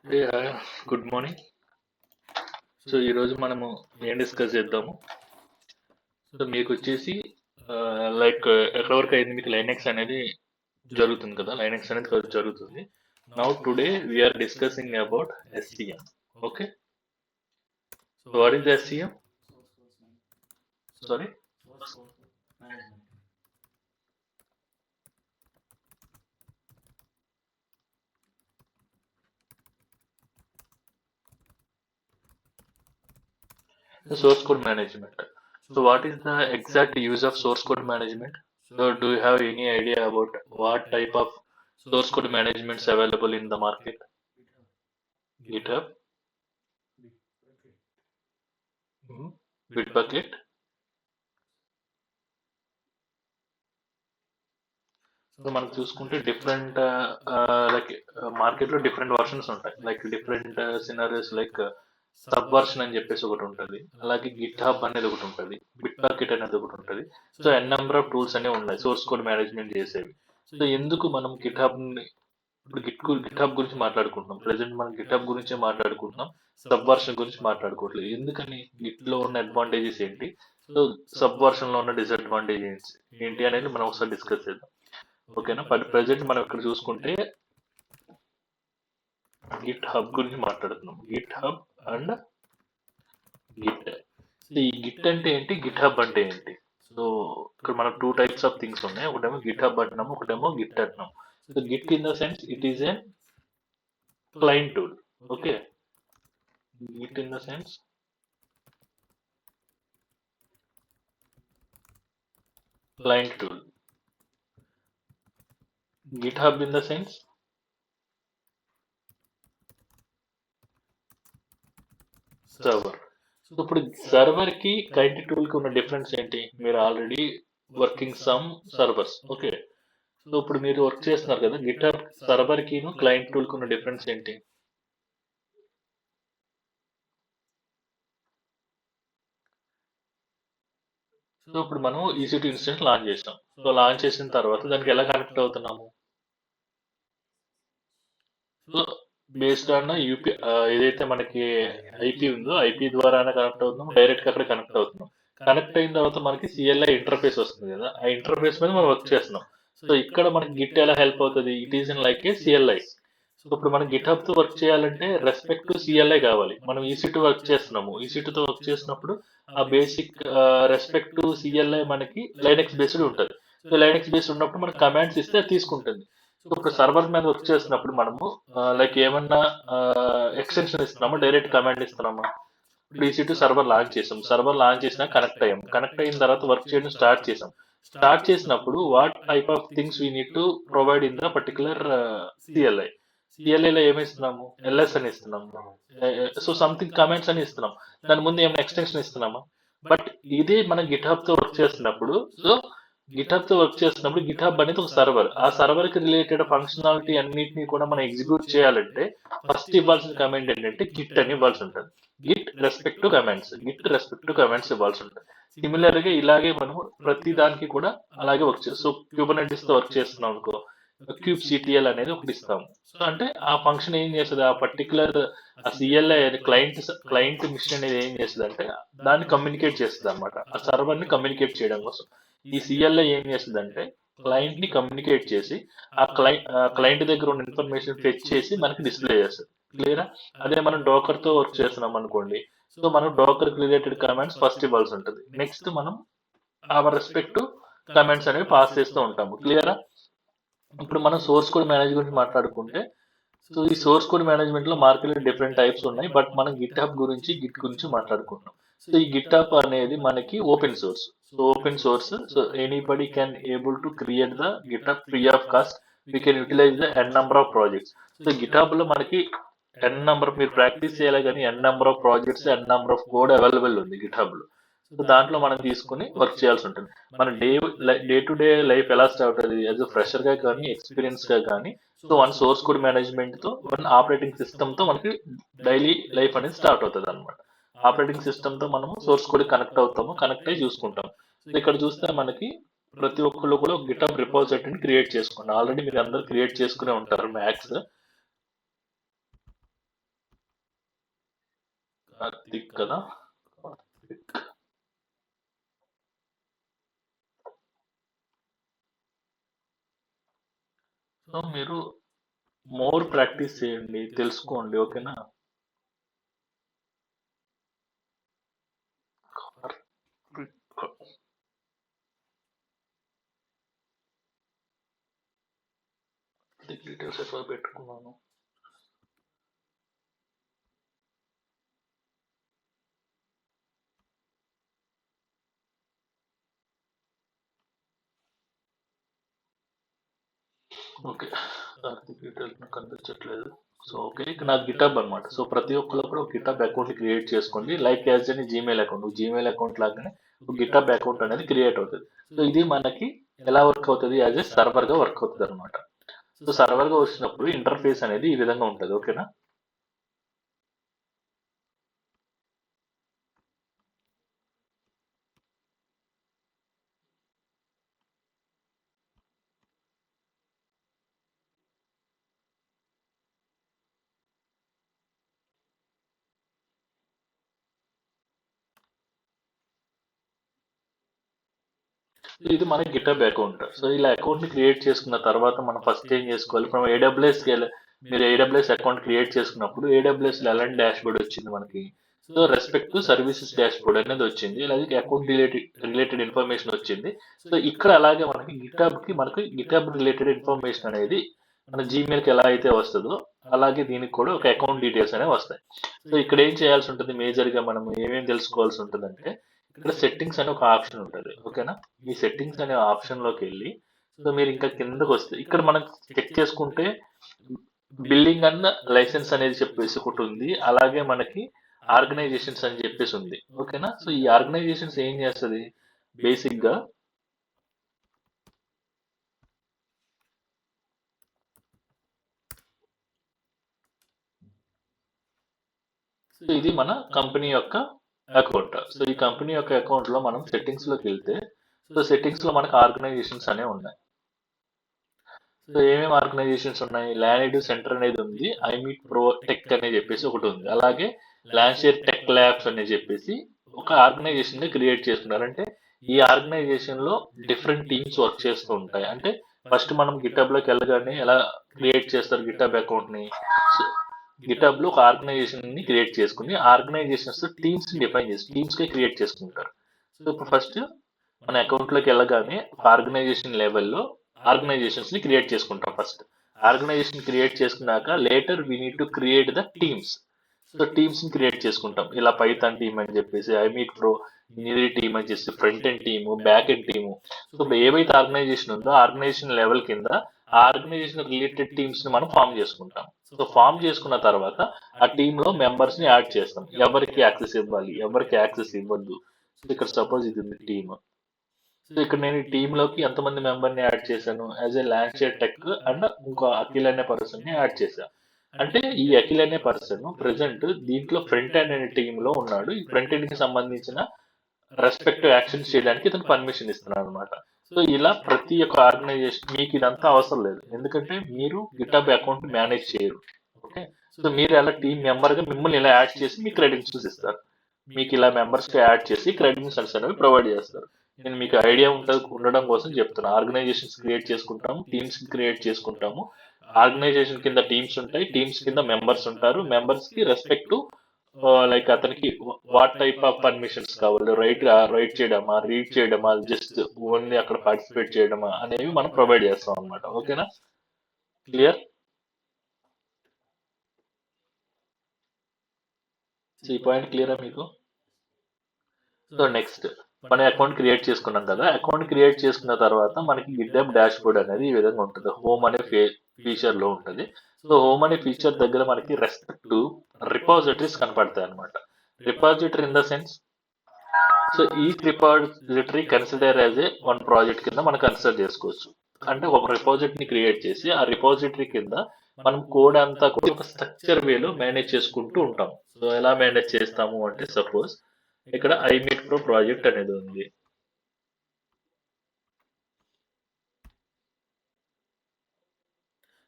Good morning. So ఈరోజు మనము ఏం డిస్కస్ చేద్దాము. సో మీకు వచ్చేసి లైక్ ఎక్కడ వరకు అయింది, మీకు లైనెక్స్ అనేది జరుగుతుంది కదా, లైనెక్స్ అనేది జరుగుతుంది. Now today we're discussing about SCM. Okay, so what is SCM? Sorry, the source code management. So what is the exact use of source code management? So do you have any idea about what type of source code management is available in the market? GitHub, Bitbucket. So మనకు చూసుకుంటే different like మార్కెట్లో different versions ఉంటాయి. Like different scenarios, like sub version అని చెప్పేసి ఒకటి ఉంటుంది, అలాగే Git hub అనేది ఒకటి ఉంటుంది, బిట్ బకెట్ అనేది ఒకటి ఉంటుంది. So n number of tools అనేవి ఉన్నాయి సోర్స్ కోడ్ మేనేజ్మెంట్ చేసేవి. సో ఎందుకు మనం గిట్ హబ్ గురించి మాట్లాడుకుంటున్నాం? ప్రెసెంట్ మనం గిట్ హబ్ గురించే మాట్లాడుకుంటున్నాం, సబ్ వర్షన్ గురించి మాట్లాడుకోవట్లేదు. ఎందుకని? గిట్ లో ఉన్న అడ్వాంటేజెస్ ఏంటి, సో సబ్ వర్షన్ లో ఉన్న డిసడ్వాంటేజెస్ ఏంటి అనేది మనం ఒకసారి డిస్కస్ చేద్దాం. ఓకేనా? బట్ ప్రెసెంట్ మనం ఇక్కడ చూసుకుంటే గిట్ హబ్ గురించి మాట్లాడుతున్నాం. Git hub and Git. ఈ గిట్ అంటే ఏంటి, గిట్ హబ్ అంటే ఏంటి? సో ఇక్కడ మనకు టూ టైప్స్ ఆఫ్ థింగ్స్ ఉన్నాయి. ఒకటేమో గిట్ హబ్ అంటున్నాము, ఒకటేమో గిట్ అంటున్నాం. So Git in the sense it is a client tool. Okay, Git in the sense client tool. GitHub in the sense server. So ఇప్పుడు server కి client tool కి ఉన్న difference ఏంటి? మీరు already working some servers. Okay, so ఇప్పుడు మీరు work చేస్తున్నారు కదా, గిట్హబ్ సర్వర్ కి క్లయింట్ టూల్ కి ఉన్న డిఫరెన్స్ ఏంటి? సో ఇప్పుడు మనం EC2 ఇన్స్టెన్స్ లాంచ్ చేసాం. సో లాంచ్ చేసిన తర్వాత దానికి ఎలా కనెక్ట్ అవుతున్నాము? సో బేస్డ్ ఆన్ యూపీ ఏదైతే మనకి ఐపీ ఉందో ఐపీ ద్వారా కనెక్ట్ అవుతున్నాం, డైరెక్ట్ గా అక్కడ కనెక్ట్ అవుతున్నాం. కనెక్ట్ అయిన తర్వాత మనకి CLI ఇంటర్ఫేస్ వస్తుంది కదా, ఆ ఇంటర్ఫేస్ మీద మనం వర్క్ చేస్తున్నాం. సో ఇక్కడ మనకి గిట్ ఎలా హెల్ప్ అవుతుంది? It is in like A CLI. So ఇప్పుడు మనం గిట్హబ్ తో వర్క్ చేయాలంటే రెస్పెక్ట్ టు CLI కావాలి. మనం EC2 వర్క్ చేస్తున్నాము, EC2 తో వర్క్ చేసినప్పుడు ఆ బేసిక్ రెస్పెక్ట్ టు CLI మనకి లైనెక్స్ బేస్డ్ ఉంటుంది. సో లైనెక్స్ బేస్డ్ ఉన్నప్పుడు మనకి కమాండ్స్ ఇస్తే తీసుకుంటుంది. సో ఇప్పుడు సర్వర్ మీద వర్క్ చేసినప్పుడు మనము లైక్ ఏమన్నా ఎక్స్టెన్షన్ ఇస్తున్నామా, డైరెక్ట్ కమాండ్ ఇస్తున్నామా? ఇప్పుడు EC2 సర్వర్ లాంచ్ చేసాం, సర్వర్ లాంచ్ చేసినా కనెక్ట్ అయ్యాం, కనెక్ట్ అయిన తర్వాత వర్క్ చేయడం స్టార్ట్ చేసాం. స్టార్ట్ చేసినప్పుడు what type of things we need to provide in the particular CLI. CLIలో ఏమి ఇస్తున్నాము? LS అని ఇస్తున్నాము. సో సంథింగ్ కమెంట్స్ అని ఇస్తున్నాం, దాని ముందు ఏమైనా ఎక్స్టెన్షన్ ఇస్తున్నామా? బట్ ఇదే మనం గిట్హబ్ తో వర్క్ చేస్తున్నప్పుడు, సో గిట్హబ్ తో వర్క్ చేస్తున్నప్పుడు గిట్హబ్ అనేది ఒక సర్వర్, ఆ సర్వర్ కి రిలేటెడ్ ఫంక్షనాలిటీ అన్నిటిని కూడా మనం ఎగ్జిక్యూట్ చేయాలంటే ఫస్ట్ ఇవ్వాల్సిన కమాండ్ ఏంటంటే గిట్ అని ఇవ్వాల్సి ఉంటుంది. Git respect to commands, Git respect to commands ఇవ్వాల్సి ఉంటుంది. సిమిలర్ గా ఇలాగే మనం ప్రతి దానికి కూడా అలాగే వర్క్ చేస్తాం. సో క్యూబర్నెటిస్ తో వర్క్ చేస్తున్నాం అనుకో, క్యూబ్ CTL అనేది ఒకటి ఇస్తాము. సో అంటే ఆ ఫంక్షన్ ఏం చేస్తుంది, ఆ పర్టికులర్ ఆ CLI క్లయింట్ మిషన్ అనేది ఏం చేస్తుంది అంటే దాన్ని కమ్యూనికేట్ చేస్తుంది అనమాట, ఆ సర్వర్ ని కమ్యూనికేట్ చేయడం కోసం. ఈ CLI ఏం చేస్తుంది అంటే క్లయింట్ ని కమ్యూనికేట్ చేసి ఆ క్లయింట్ దగ్గర ఉన్న ఇన్ఫర్మేషన్ ఫెచ్ చేసి మనకి డిస్ప్లే చేస్తుంది. క్లియరా? అదే మనం డోకర్ తో వర్క్ చేస్తున్నాం అనుకోండి, సో మనం డోకర్ రిలేటెడ్ కమాండ్స్ ఫస్ట్ ఇవ్వాల్సి ఉంటుంది, నెక్స్ట్ మనం అవర్ రెస్పెక్ట్ కమాండ్స్ అనేవి పాస్ చేస్తూ ఉంటాము. క్లియరా? ఇప్పుడు మనం సోర్స్ కోడ్ మేనేజ్మెంట్ గురించి మాట్లాడుకుంటే, సో ఈ సోర్స్ కోడ్ మేనేజ్మెంట్ లో మార్కెట్ డిఫరెంట్ టైప్స్ ఉన్నాయి, బట్ మనం గిట్ గురించి మాట్లాడుకుంటున్నాం. సో ఈ గిట్ హబ్ అనేది మనకి open source. So open source, so anybody can able to create the GitHub free of cost. We can utilise the n number of projects. So GitHub లో మనకి n number, మీరు practice చేయాలి కానీ n number of projects, n number of code available ఉంది Git hub లో. So దాంట్లో మనం తీసుకుని వర్క్ చేయాల్సి ఉంటుంది. మన డే టు డే లైఫ్ ఎలా స్టార్ట్ అవుతుంది, యాజ్ అ ఫ్రెషర్ గా కానీ ఎక్స్పీరియన్స్ గా కానీ. So one source code management తో, వన్ ఆపరేటింగ్ సిస్టమ్ తో మనకి డైలీ లైఫ్ అనేది స్టార్ట్ అవుతుంది అనమాట. ఆపరేటింగ్ సిస్టమ్ తో మనము సోర్స్ కోడ్ కనెక్ట్ అవుతాము, కనెక్ట్ అయ్యి చూసుకుంటాం. సో ఇక్కడ చూస్తే మనకి ప్రతి ఒక్కళ్ళు కూడా గిట్హబ్ రిపోజిటరీని క్రియేట్ చేసుకోండి. ఆల్రెడీ మీరు అందరు క్రియేట్ చేసుకునే ఉంటారు మ్యాక్స్. కార్తిక్ కదా. సో మీరు మోర్ ప్రాక్టీస్ చేయండి, తెలుసుకోండి, ఓకేనా. డీటెయిల్స్ ఎట్లా పెట్టుకున్నాను. ఓకే, కార్తిక్ డీటెయిల్స్ నాకు కనిపించట్లేదు. సో ఓకే, ఇక నాకు గిటాబ్ అనమాట. సో ప్రతి ఒక్కరు కూడా ఒక గిటాబ్ అకౌంట్ క్రియేట్ చేసుకోండి, లైక్ యాజ్ అని జీమెయిల్ అకౌంట్. జీమెయిల్ అకౌంట్ లాగానే ఒక గిటాబ్ అకౌంట్ అనేది క్రియేట్ అవుతుంది. సో ఇది మనకి ఎలా వర్క్ అవుతుంది, యాజ్ ఏ సర్వర్ గా వర్క్ అవుతుంది అనమాట. సో సర్వర్ గా వచ్చినప్పుడు ఇంటర్ఫేస్ అనేది ఈ విధంగా ఉంటుంది, ఓకేనా. ఇది మన గిటబ్ అకౌంట్. సో ఇలా అకౌంట్ ని క్రియేట్ చేసుకున్న తర్వాత మనం ఫస్ట్ ఏం చేసుకోవాలి, ఇప్పుడు ఏడబ్ల్యూఎస్ మీరు ఏడబ్ల్యూఎస్ అకౌంట్ క్రియేట్ చేసుకున్నప్పుడు ఏడబ్ల్యూఎస్ లో ఎలాంటి డాష్ బోర్డ్ వచ్చింది మనకి. So respect to services dash board అనేది వచ్చింది, అలాగే అకౌంట్ రిలేటెడ్ ఇన్ఫర్మేషన్ వచ్చింది. సో ఇక్కడ అలాగే మనకి మనకి గిటబ్ రిలేటెడ్ ఇన్ఫర్మేషన్ అనేది మన జీమెయిల్ కి ఎలా అయితే వస్తుందో అలాగే దీనికి కూడా ఒక అకౌంట్ డీటెయిల్స్ అనేవి వస్తాయి. సో ఇక్కడ ఏం చేయాల్సి ఉంటుంది, మేజర్ గా మనం ఏమేమి తెలుసుకోవాల్సి ఉంటుందంటే ఇక్కడ సెట్టింగ్స్ అనే ఒక ఆప్షన్ ఉంటుంది, ఓకేనా. ఈ సెట్టింగ్స్ అనే ఆప్షన్ లోకి వెళ్ళి సో మీరు ఇంకా కిందకు వస్తే ఇక్కడ మనం చెక్ చేసుకుంటే బిల్డింగ్ అన్న లైసెన్స్ అనేది చెప్పేసి ఒకటి ఉంది, అలాగే మనకి ఆర్గనైజేషన్స్ అని చెప్పేసి ఉంది, ఓకేనా. సో ఈ ఆర్గనైజేషన్స్ ఏం చేస్తుంది బేసిక్ గా, సో ఇది మన కంపెనీ యొక్క అకౌంట్. సో ఈ కంపెనీ యొక్క అకౌంట్ లో మనం సెట్టింగ్స్ లోకి వెళ్తే సో సెట్టింగ్స్ లో మనకు ఆర్గనైజేషన్స్ అనేవి ఉన్నాయి. సో ఏమేమి ఆర్గనైజేషన్స్ ఉన్నాయి, ల్యాండ్ సెంటర్ అనేది ఉంది, ఐమీట్ ప్రో టెక్ అని చెప్పేసి ఒకటి ఉంది, అలాగే ల్యాండ్షేర్ టెక్ ల్యాబ్స్ అని చెప్పేసి ఒక ఆర్గనైజేషన్ ని క్రియేట్ చేస్తున్నారు. అంటే ఈ ఆర్గనైజేషన్ లో డిఫరెంట్ టీమ్స్ వర్క్ చేస్తూ ఉంటాయి. అంటే ఫస్ట్ మనం గిటబ్ లోకి వెళ్ళగానే ఎలా క్రియేట్ చేస్తారు గిటబ్ అకౌంట్ ని, గిటబ్ లో ఒక ఆర్గనైజేషన్ ని క్రియేట్ చేసుకుని ఆర్గనైజేషన్స్ టీమ్స్ ని డిఫైన్ చేసి టీమ్స్ కి క్రియేట్ చేసుకుంటారు. సో ఇప్పుడు ఫస్ట్ మన అకౌంట్ లోకి వెళ్ళగానే ఒక ఆర్గనైజేషన్ లెవెల్లో ఆర్గనైజేషన్స్ ని క్రియేట్ చేసుకుంటాం. ఫస్ట్ ఆర్గనైజేషన్ క్రియేట్ చేసుకున్నాక later we need to create the teams. So teams ని క్రియేట్ చేసుకుంటాం, ఇలా పైథాన్ టీమ్ అని చెప్పేసి, ఐమీట్ ప్రో ఇంజనీరింగ్ టీమ్ అని చెప్పేసి, front end team, back end team. So ఇప్పుడు ఏవైతే ఆర్గనైజేషన్ ఉందో ఆర్గనైజేషన్ లెవెల్ కింద ఆ ఆర్గనైజేషన్ రిలేటెడ్ టీమ్స్ ని మనం ఫామ్ చేసుకుంటాం. సో ఫామ్ చేసుకున్న తర్వాత ఆ టీమ్ లో మెంబర్స్ ని యాడ్ చేస్తాం, ఎవరికి యాక్సెస్ ఇవ్వాలి, ఎవరికి యాక్సెస్ ఇవ్వద్దు. సో ఇక్కడ సపోజ్ ఇది ఉంది టీమ్. సో ఇక్కడ నేను ఈ టీమ్ లోకి ఎంతమంది మెంబర్ ని యాడ్ చేశాను, యాజ్ ఏ ల్యాండ్షేర్ టెక్ అండ్ ఇంకో అఖిల్ అనే పర్సన్ ని యాడ్ చేశాను. అంటే ఈ అఖిల్ అనే పర్సన్ ప్రెసెంట్ దీంట్లో ఫ్రంట్ ఎండ్ అనే టీమ్ లో ఉన్నాడు. ఈ ఫ్రంట్ ఎండ్ కి సంబంధించిన రెస్పెక్టివ్ యాక్షన్స్ చేయడానికి ఇతను పర్మిషన్ ఇస్తున్నాడు అనమాట. సో ఇలా ప్రతి ఒక్క ఆర్గనైజేషన్, మీకు ఇదంతా అవసరం లేదు ఎందుకంటే మీరు గిటబ్ అకౌంట్ మేనేజ్ చేయరు, ఓకే. సో మీరు ఎలా టీమ్ మెంబర్ గా మిమ్మల్ని ఇలా యాడ్ చేసి మీకు క్రెడెన్షియల్స్ ఇస్తారు, మీకు ఇలా మెంబర్స్ కి యాడ్ చేసి క్రెడెన్షియల్స్ అనేవి ప్రొవైడ్ చేస్తారు. నేను మీకు ఐడియా ఉండడం కోసం చెప్తున్నాను. ఆర్గనైజేషన్స్ క్రియేట్ చేసుకుంటాము, టీమ్స్ క్రియేట్ చేసుకుంటాము, ఆర్గనైజేషన్ కింద టీమ్స్ ఉంటాయి, టీమ్స్ కింద మెంబర్స్ ఉంటారు, మెంబర్స్ కి రెస్పెక్ట్ లైక్ అతనికి వాట్ టైప్ ఆఫ్ పర్మిషన్స్ కావాలి, రైట్ చేయడమా, రీడ్ చేయడమా, జస్ట్ ఓన్లీ అక్కడ పార్టిసిపేట్ చేయడమా అనేవి మనం ప్రొవైడ్ చేస్తాం అనమాట, ఓకేనా. క్లియర్. ఈ పాయింట్ క్లియరా మీకు. సో నెక్స్ట్ మన అకౌంట్ క్రియేట్ చేసుకున్నాం కదా, అకౌంట్ క్రియేట్ చేసుకున్న తర్వాత మనకి గిటబ్ డాష్ బోర్డ్ అనేది ఈ విధంగా ఉంటుంది, హోమ్ అనే ఫీచర్ లో ఉంటుంది. సో హోమ్ అనే ఫీచర్ దగ్గర మనకి రెస్పెక్ట్ టు రిపాజిటరీస్ కనపడతాయి అనమాట. Repository in the sense, so ఈ repository consider as a one project కింద మనం కన్సిడర్ చేసుకోవచ్చు. అంటే ఒక రిపాజిటరీని క్రియేట్ చేసి ఆ రిపాజిటరీ కింద మనం కోడ్ అంతా కూడా ఒక స్ట్రక్చర్ వేలో మేనేజ్ చేసుకుంటూ ఉంటాం. సో ఎలా మేనేజ్ చేస్తాము అంటే సపోజ్ ఇక్కడ ఐమీట్ ప్రో ప్రాజెక్ట్ అనేది ఉంది.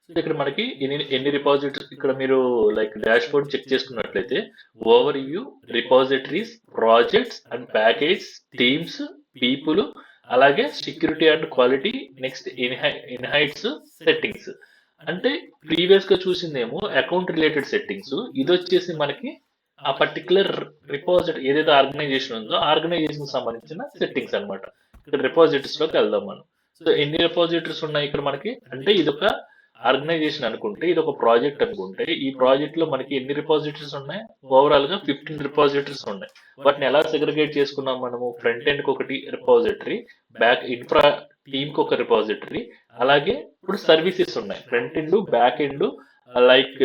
సో ఇక్కడ మనకి ఎన్ని రిపాజిటరీస్, ఇక్కడ మీరు లైక్ డాష్ బోర్డ్ చెక్ చేసుకున్నట్లయితే overview, repositories, projects and package, themes, people, అలాగే security and quality, next insights, settings. అంటే ప్రీవియస్ గా చూసిందేమో అకౌంట్ రిలేటెడ్ సెట్టింగ్స్, ఇది వచ్చేసి మనకి ఆ పర్టికులర్ రిపాజిటరీ ఏదైతే ఆర్గనైజేషన్ ఉందో ఆర్గనైజేషన్ సంబంధించిన సెట్టింగ్స్ అన్నమాట. ఇక్కడ రిపాజిటరీస్ లోకి వెళ్దాం మనం. సో ఎన్ని రిపాజిటరీస్ ఉన్నాయి ఇక్కడ మనకి అంటే ఇది ఒక ఆర్గనైజేషన్ అనుకుంటే, ఇది ఒక ప్రాజెక్ట్ అనుకుంటే, ఈ ప్రాజెక్ట్ లో మనకి ఎన్ని రిపాజిటరీస్ ఉన్నాయి? ఓవరాల్ గా 15 రిపాజిటరీస్ ఉన్నాయి. వాటిని ఎలా సెగ్రిగేట్ చేసుకున్నాం మనము? ఫ్రంట్ ఎండ్ కి ఒకటి రిపాజిటరీ, బ్యాక్ ఇన్ఫ్రా టీమ్ కి ఒక రిపాజిటరీ, అలాగే ఇప్పుడు సర్వీసెస్ ఉన్నాయి, front end, back end, like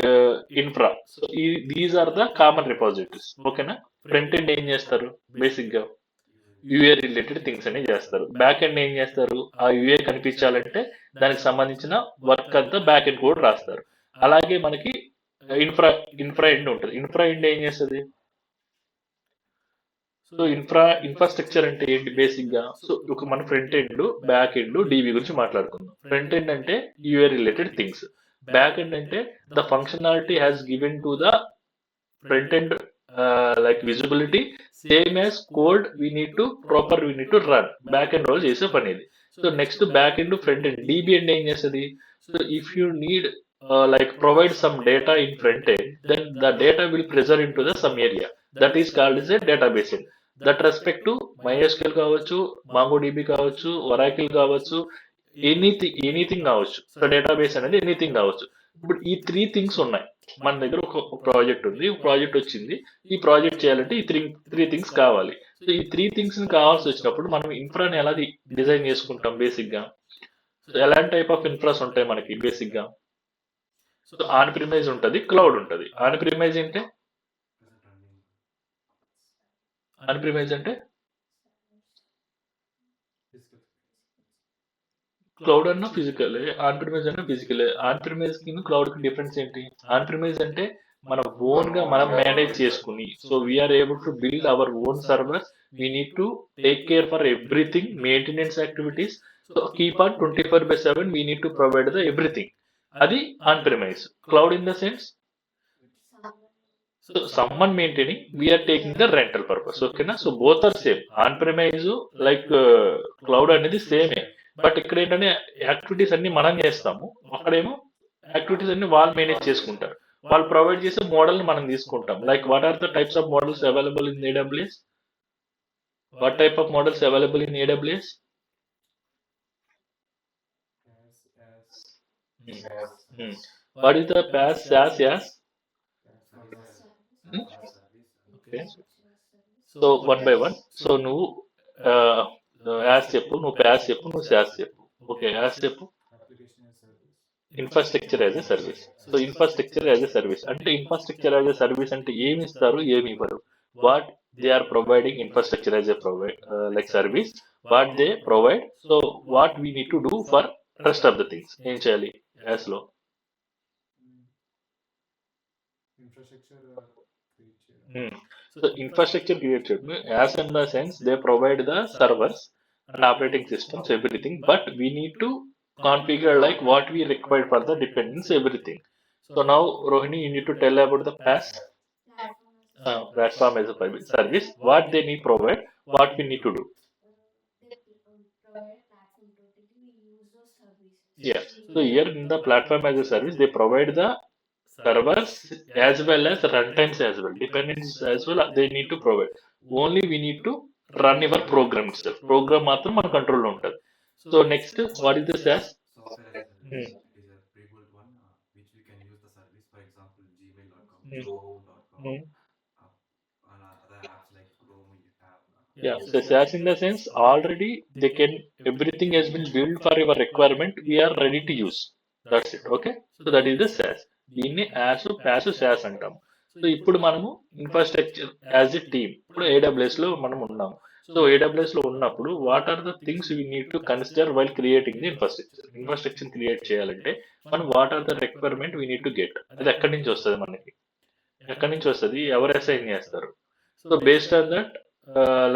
infra. So these are the common repositories. ఓకేనా? ఫ్రంట్ ఎండ్ ఏం చేస్తారు? బేసిక్ గా యూఏ రిలేటెడ్ థింగ్స్ అనేవి చేస్తారు. బ్యాక్ ఎండ్ ఏం చేస్తారు? ఆ యూఏ కనిపించాలంటే దానికి సంబంధించిన వర్క్ అంతా బ్యాక్ ఎండ్ కోడ్ రాస్తారు. అలాగే మనకి ఇన్ఫ్రా ఎండ్ ఉంటుంది. ఇన్ఫ్రా ఎండ్ ఏం చేస్తుంది? సో ఇన్ఫ్రాస్ట్రక్చర్ అంటే ఏంటి బేసిక్ గా? సో ఒక మన front end, back end, DB గురించి మాట్లాడుకుందాం. ఫ్రంట్ ఎండ్ అంటే UI related things, back end అంటే the functionality has given to the front end like visibility, same as code we need to run. Back end roll చేసే పని ఇది. So next back end, front end, DB end ఏం చేస్తుంది? So if you need like provide some data in front end, then the data will preserve into the some area that is called as a database end. That respect to MySQL కావచ్చు, MongoDB కావచ్చు, Oracle కావచ్చు, anything కావచ్చు. So database అనేది anything కావచ్చు. ఇప్పుడు ఈ 3 things ఉన్నాయి మన దగ్గర. ఒక ప్రాజెక్ట్ ఉంది, ప్రాజెక్ట్ వచ్చింది, ఈ ప్రాజెక్ట్ చేయాలంటే ఈ త్రీ థింగ్స్ కావాలి. సో ఈ 3 థింగ్స్ కావాల్సి వచ్చినప్పుడు మనం ఇన్ఫ్రాని ఎలా డిజైన్ చేసుకుంటాం బేసిక్ గా? సో ఎలాంటి టైప్ ఆఫ్ ఇన్ఫ్రాస్ ఉంటాయి మనకి బేసిక్ గా? సో ఆన్ ప్రిమైజ్ ఉంటుంది, క్లౌడ్ ఉంటుంది. ఆన్ ప్రిమైజ్ అంటే క్లౌడ్ అన్న ఫిజికల్, ఆన్ ప్రిమైజ్ అన్న ఫిజికల్. ఆన్ ప్రిమైజ్ కి క్లౌడ్ కి డిఫరెన్స్ ఏంటి? ఆన్ ప్రిమైజ్ అంటే మన ఓన్ గా మనం మేనేజ్ చేసుకుని, so we're able to build our own servers, we need to take care for everything, maintenance activities. So keep on 24/7 we need to provide the everything. అది on premise. Cloud in the sense so someone maintaining, we are taking the rental purpose. ఓకేనా? So both are same. On premise like cloud అనేది సేమే, but ఇక్కడ ఏంటంటే activities అన్ని మనం చేస్తాము, అక్కడేమో యాక్టివిటీస్ అన్ని వాళ్ళు మేనేజ్ చేసుకుంటారు. వాళ్ళు ప్రొవైడ్ చేసే మోడల్ ని మనం తీసుకుంటాం. Like what are the types of models available in AWS? What type of models available in AWS? What is the PaaS, SaaS, YaaS? Okay, so one by one. So నువ్వు IaaS చెప్పు, నువ్వు PaaS చెప్పు, నువ్వు SaaS చెప్పు. Okay, IaaS చెప్పు. Infrastructure as a service. So infrastructure as a service అంటే infrastructure as a service అంటే ఏమి ఇస్తారు, ఏమి ఇవ్వరు? What they are providing infrastructure as a like service, what they provide. So what we need to do for rest of the things. ఏం చేయాలి as లో? So infrastructure created as in the sense they provide the servers and operating systems, everything, but we need to configure like what we require for the dependence, everything. So now Rohini, you need to tell about the PaaS, platform as a service, what they need provide, what we need to do. Yeah, so here in the platform as a service they provide the servers as well as runtimes as well, dependencies as well they need to provide. Only we need to run your program itself. Program మాత్రం మన కంట్రోల్లో ఉంటుంది. So next what is the SaaS? Software as a service. It is a pre-built one which we can use the service. For example, gmail.com, zoho.com, and other apps like Chrome. You have. Yeah, so SaaS in the sense already they can, everything has been built for your requirement, we are ready to use. That's it. Okay, so that is the SaaS. దీన్ని PaaS, SaaS అంటాం. So ఇప్పుడు మనము infrastructure as a team ఇప్పుడు AWS లో మనం ఉన్నాం. So AWS లో ఉన్నప్పుడు what are the things we need to consider while creating the infrastructure create చేయాలంటే మనం what are the requirement we need to get. అది ఎక్కడి నుంచి వస్తుంది మనకి? ఎక్కడి నుంచి వస్తుంది? ఎవరు అసైన్ చేస్తారు? So based on that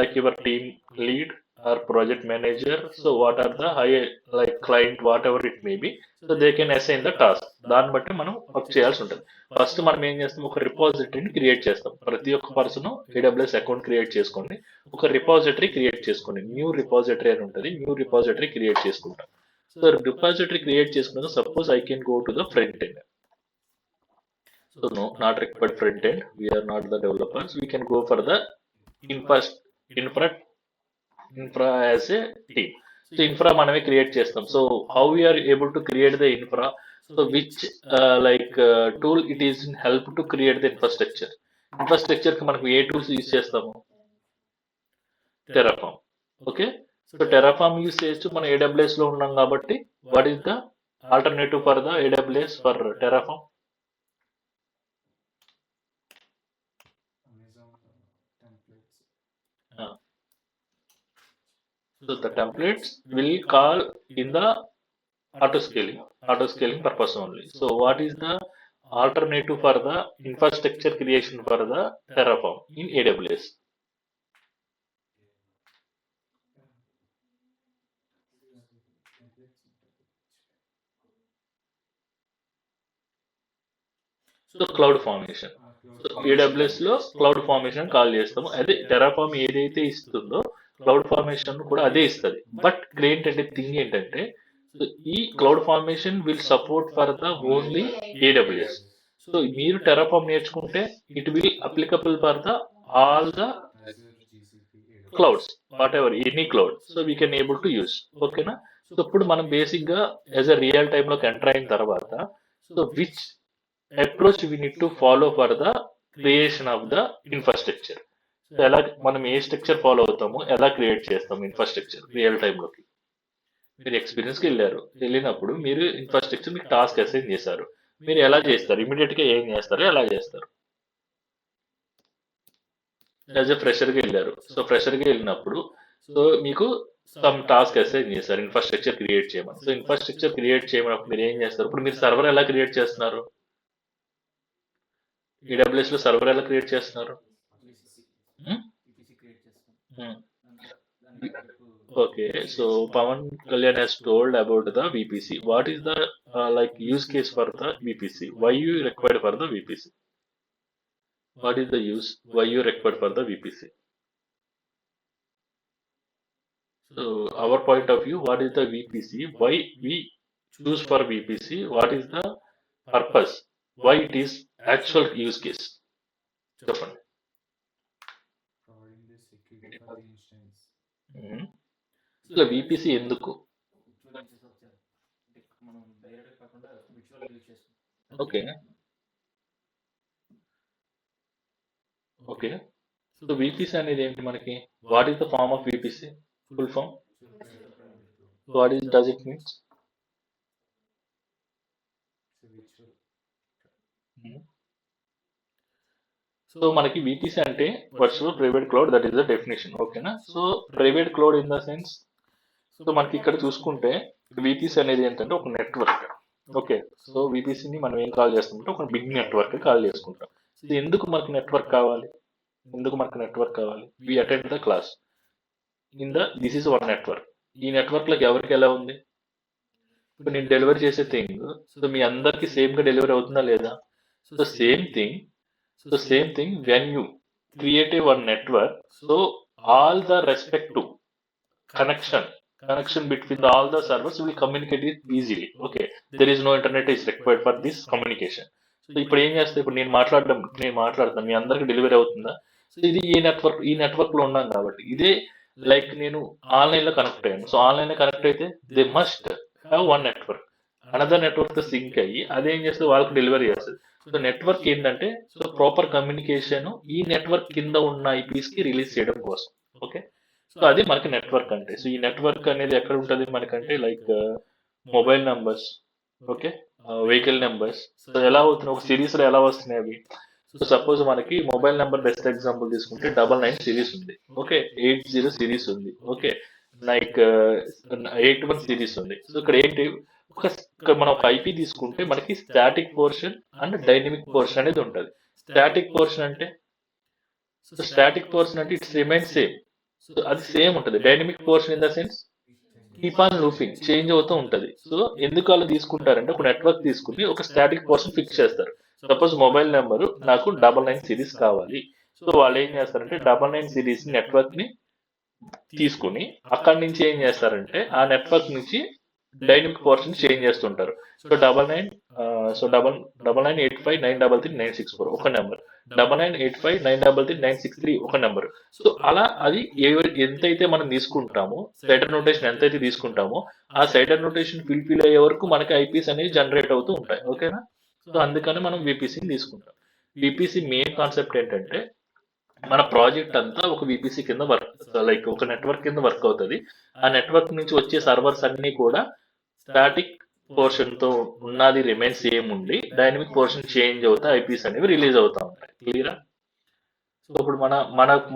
like your team lead or project manager. So what are the high like client, whatever it may be, so they can assign the task. దాన్ని బట్టి మనం వర్క్ చేయాల్సి ఉంటుంది. ఫస్ట్ మనం ఏం చేస్తాం, ఒక రిపాజిటరీని క్రియేట్ చేస్తాం. ప్రతి ఒక్క పర్సన్ AWS అకౌంట్ క్రియేట్ చేసుకోండి, ఒక రిపాజిటరీ క్రియేట్ చేసుకోండి. న్యూ రిపాజిటరీ అని ఉంటుంది, న్యూ రిపాజిటరీ క్రియేట్ చేసుకుంటాం. సో రిపాజిటరీ క్రియేట్ చేసుకున్నాక suppose I can go to the front end. So no, not required front end. We are not the developers. We can go for the infra as a team. So infra maname create chestam. So how we are able to create the infra? So which tool it is in help to create the infrastructure? Infrastructure ki manaku A tools use చేస్తాము? Terraform. Okay. So Terraform use చేస్తూ మన AWS లో ఉన్నాం కాబట్టి what is the alternative for the AWS for Terraform? So the templates will call in the auto scaling purpose only. So what is the alternative for the infrastructure creation for the Terraform in AWS? So cloud formation. So AWS లో cloud formation call చేస్తాము. అదే Terraform ఏదైతే ఇస్తుందో cloud formation కూడా అదే ఇస్తుంది. But ఇక్కడ ఏంటంటే థింగ్ ఏంటంటే ఈ cloud formation will support for the only AWS. So మీరు టెరాఫామ్ నేర్చుకుంటే it will applicable for the all the clouds, what ever any cloud. So we can able to use. ఓకేనా? సో ఇప్పుడు మనం basic గా as a real time లోకి enter అయిన తర్వాత so which approach we need to follow for the creation of the infrastructure. So ఎలా మనం ఏ structure follow అవుతాము, ఎలా క్రియేట్ చేస్తాము ఇన్ఫ్రాస్ట్రక్చర్ రియల్ టైంలోకి. మీరు ఎక్స్పీరియన్స్కి వెళ్ళినప్పుడు మీరు ఇన్ఫ్రాస్ట్రక్చర్ మీకు టాస్క్ అసైన్ చేశారు, మీరు ఎలా చేస్తారు, ఇమీడియట్ గా ఏం చేస్తారు, ఎలా చేస్తారు? యాజ్ ఎ ఫ్రెషర్గా వెళ్ళారు. సో ఫ్రెషర్గా వెళ్ళినప్పుడు సో మీకు సమ్ టాస్క్ అసైన్ చేశారు, ఇన్ఫ్రాస్ట్రక్చర్ క్రియేట్ చేయమని. సో ఇన్ఫ్రాస్ట్రక్చర్ క్రియేట్ చేయమన్నప్పుడు మీరు ఏం చేస్తారు? ఇప్పుడు మీరు సర్వర్ ఎలా క్రియేట్ చేస్తున్నారు? AWS లో సర్వర్ ఎలా క్రియేట్ చేస్తున్నారు? Okay, so Pawan Kalyan has told about the VPC. What is the use case for the VPC? Why you required for the VPC? What is the use? Why you required for the VPC? So our point of view, what is the VPC? Why we choose for VPC? What is the purpose? Why it is actual use case? చెప్పండి. ఇలా VPC ఎందుకు? Okay okay, so VPC అనేది ఏంటి మనకి? What is the form of VPC? Full form what is does it means? So మనకి VPC అంటే virtual private cloud, that is the definition. ఓకేనా? So private cloud in the sense, so మనకి ఇక్కడ చూసుకుంటే VPC అనేది ఏంటంటే ఒక నెట్వర్క్. ఓకే, సో VPCని మనం ఏం కాల్ చేస్తామంటే ఒక బిగ్ నెట్వర్క్ కాల్ చేసుకుంటాం. సో ఎందుకు మనకి నెట్వర్క్ కావాలి? We attend the class in the this is one network. ఈ నెట్వర్క్ లోకి ఎవరికి ఎలా ఉంది? ఇప్పుడు నేను డెలివరీ చేసే థింగ్ సో మీ అందరికి సేమ్ గా డెలివరీ అవుతుందా లేదా? So same thing when you create a one network, so all the respective connection between all the servers will communicate it easily. Okay, there is no internet is required for this communication. So ఇప్పుడు ఏం చేస్తే, ఇప్పుడు నేను మాట్లాడతాను, మీ అందరికి delivery అవుతుందా? So ఇది ఈ నెట్వర్క్ లో ఉన్నాం కాబట్టి ఇదే లైక్ నేను ఆన్లైన్ లో కనెక్ట్ అయ్యాను. సో ఆన్లైన్ లో కనెక్ట్ అయితే they must have one network, another network తో సింక్ అయ్యి అదేం చేస్తే వాళ్ళకి డెలివరీ చేస్తుంది. సో నెట్వర్క్ ఏంటంటే సో ప్రాపర్ కమ్యూనికేషన్ ఈ నెట్వర్క్ కింద ఉన్న IPs కి రిలీజ్ చేయడం కోసం. ఓకే, సో అది మనకి నెట్వర్క్ అంటే. సో ఈ నెట్వర్క్ అనేది ఎక్కడ ఉంటుంది మనకంటే like mobile numbers, okay, vehicle numbers. So ఎలా అవుతున్నాయి, ఒక సిరీస్ లో ఎలా వస్తున్నాయి అవి? సో సపోజ్ మనకి మొబైల్ నెంబర్ బెస్ట్ ఎగ్జాంపుల్ తీసుకుంటే 99 సిరీస్ ఉంది, ఓకే, 80 సిరీస్ ఉంది, ఓకే, లైక్ 81 సిరీస్ ఉంది. సో ఇక్కడ ఏంటి, మనం ఒక IP తీసుకుంటే మనకి static portion and dynamic portion అనేది ఉంటుంది. స్టాటిక్ పోర్షన్ అంటే ఇట్స్ రిమైన్ సేమ్. సో అది సేమ్ ఉంటుంది. Dynamic portion in the sense keep on looping, change అవుతూ ఉంటుంది. సో ఎందుకు అలా తీసుకుంటారంటే ఒక నెట్వర్క్ తీసుకుని ఒక స్టాటిక్ పోర్షన్ ఫిక్స్ చేస్తారు. సపోజ్ మొబైల్ నెంబర్ నాకు 99 సిరీస్ కావాలి. సో వాళ్ళు ఏం చేస్తారంటే 99 సిరీస్ నెట్వర్క్ ని తీసుకుని అక్కడి నుంచి ఏం చేస్తారంటే ఆ నెట్వర్క్ నుంచి డైనమిక్ పోర్షన్ చేంజ్ చేస్తుంటారు. సో 9985933964 ఒక నెంబర్, 9985933963 ఒక నెంబర్. సో అలా అది ఎంతైతే మనం తీసుకుంటామో, సైడర్ నోటేషన్ ఎంతైతే తీసుకుంటామో ఆ సైడర్ నోటేషన్ ఫిల్ అయ్యే వరకు మనకి ఐపీస్ అనేవి జనరేట్ అవుతూ ఉంటాయి. ఓకేనా? సో అందుకని మనం విపిసిని తీసుకుంటాం. విపిసి మెయిన్ కాన్సెప్ట్ ఏంటంటే మన ప్రాజెక్ట్ అంతా ఒక విపిసి కింద వర్క్, లైక్ ఒక నెట్వర్క్ కింద వర్క్ అవుతుంది. ఆ నెట్వర్క్ నుంచి వచ్చే సర్వర్స్ అన్ని కూడా స్టాటిక్ పోర్షన్ తో ఉన్నది రిమైన్ సేమ్ ఉండి డైనమిక్ పోర్షన్ చేంజ్ అవుతా ఐపీస్ అనేవి రిలీజ్ అవుతా ఉంటాయి. క్లియరా? సో ఇప్పుడు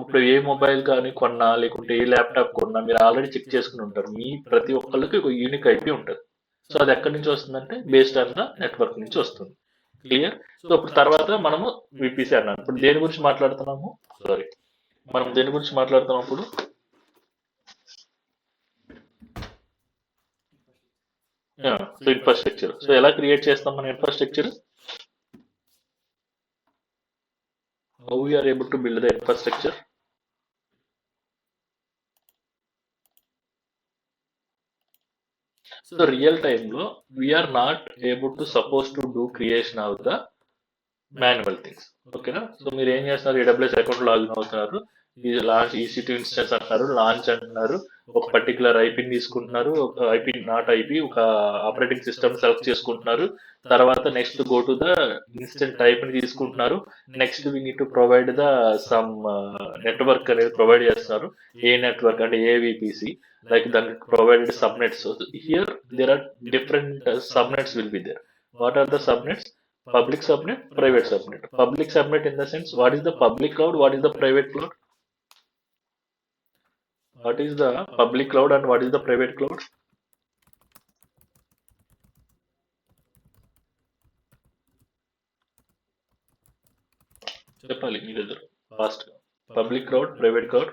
ఇప్పుడు ఏ మొబైల్ కానీ కొన్నా లేకుంటే ఏ ల్యాప్టాప్ కొన్నా మీరు ఆల్రెడీ చెక్ చేసుకుని ఉంటారు. మీ ప్రతి ఒక్కళ్ళకి ఒక యూనిక్ ఐపీ ఉంటుంది. సో అది ఎక్కడి నుంచి వస్తుందంటే బేస్డ్ ఆన్ ద నెట్వర్క్ నుంచి వస్తుంది. క్లియర్? సో ఇప్పుడు తర్వాత మనము విపిసి అన్నాను. ఇప్పుడు దేని గురించి మాట్లాడుతున్నాము? మనం దేని గురించి మాట్లాడుతున్నాం ఇప్పుడు? So infrastructure. సో ఎలా క్రియేట్ చేస్తాం మన infrastructure? How we are able to build the infrastructure? So real time లో we are not able to supposed to do creation of the manual things. ఓకేనా? సో మీరు ఏం చేస్తున్నారు? AWS అకౌంట్ లాగిన్ అవుతున్నారు, లాంచ్ EC2 ఇన్స్టెన్స్ అంటున్నారు, launch అంటున్నారు, ఒక పర్టికులర్ ఐపీని తీసుకుంటున్నారు, ఒక ఐపీ నాట్ ఐపీ, ఒక ఆపరేటింగ్ సిస్టమ్ సెలెక్ట్ చేసుకుంటున్నారు. తర్వాత next go to the instant type ని తీసుకుంటున్నారు. Next we need to provide the some network అనేది ప్రొవైడ్ చేస్తున్నారు. ఏ నెట్వర్క్ అంటే ఏ విపిసి, లైక్ దానికి provided subnets. Here there are different subnets will be there. What are the subnets? Public subnet, private subnet. Public subnet in the sense, what is the public cloud, what is the private cloud? What is the public cloud and what is the private cloud? చెప్పాలి మీ దగ్గర fast. Public cloud, private cloud.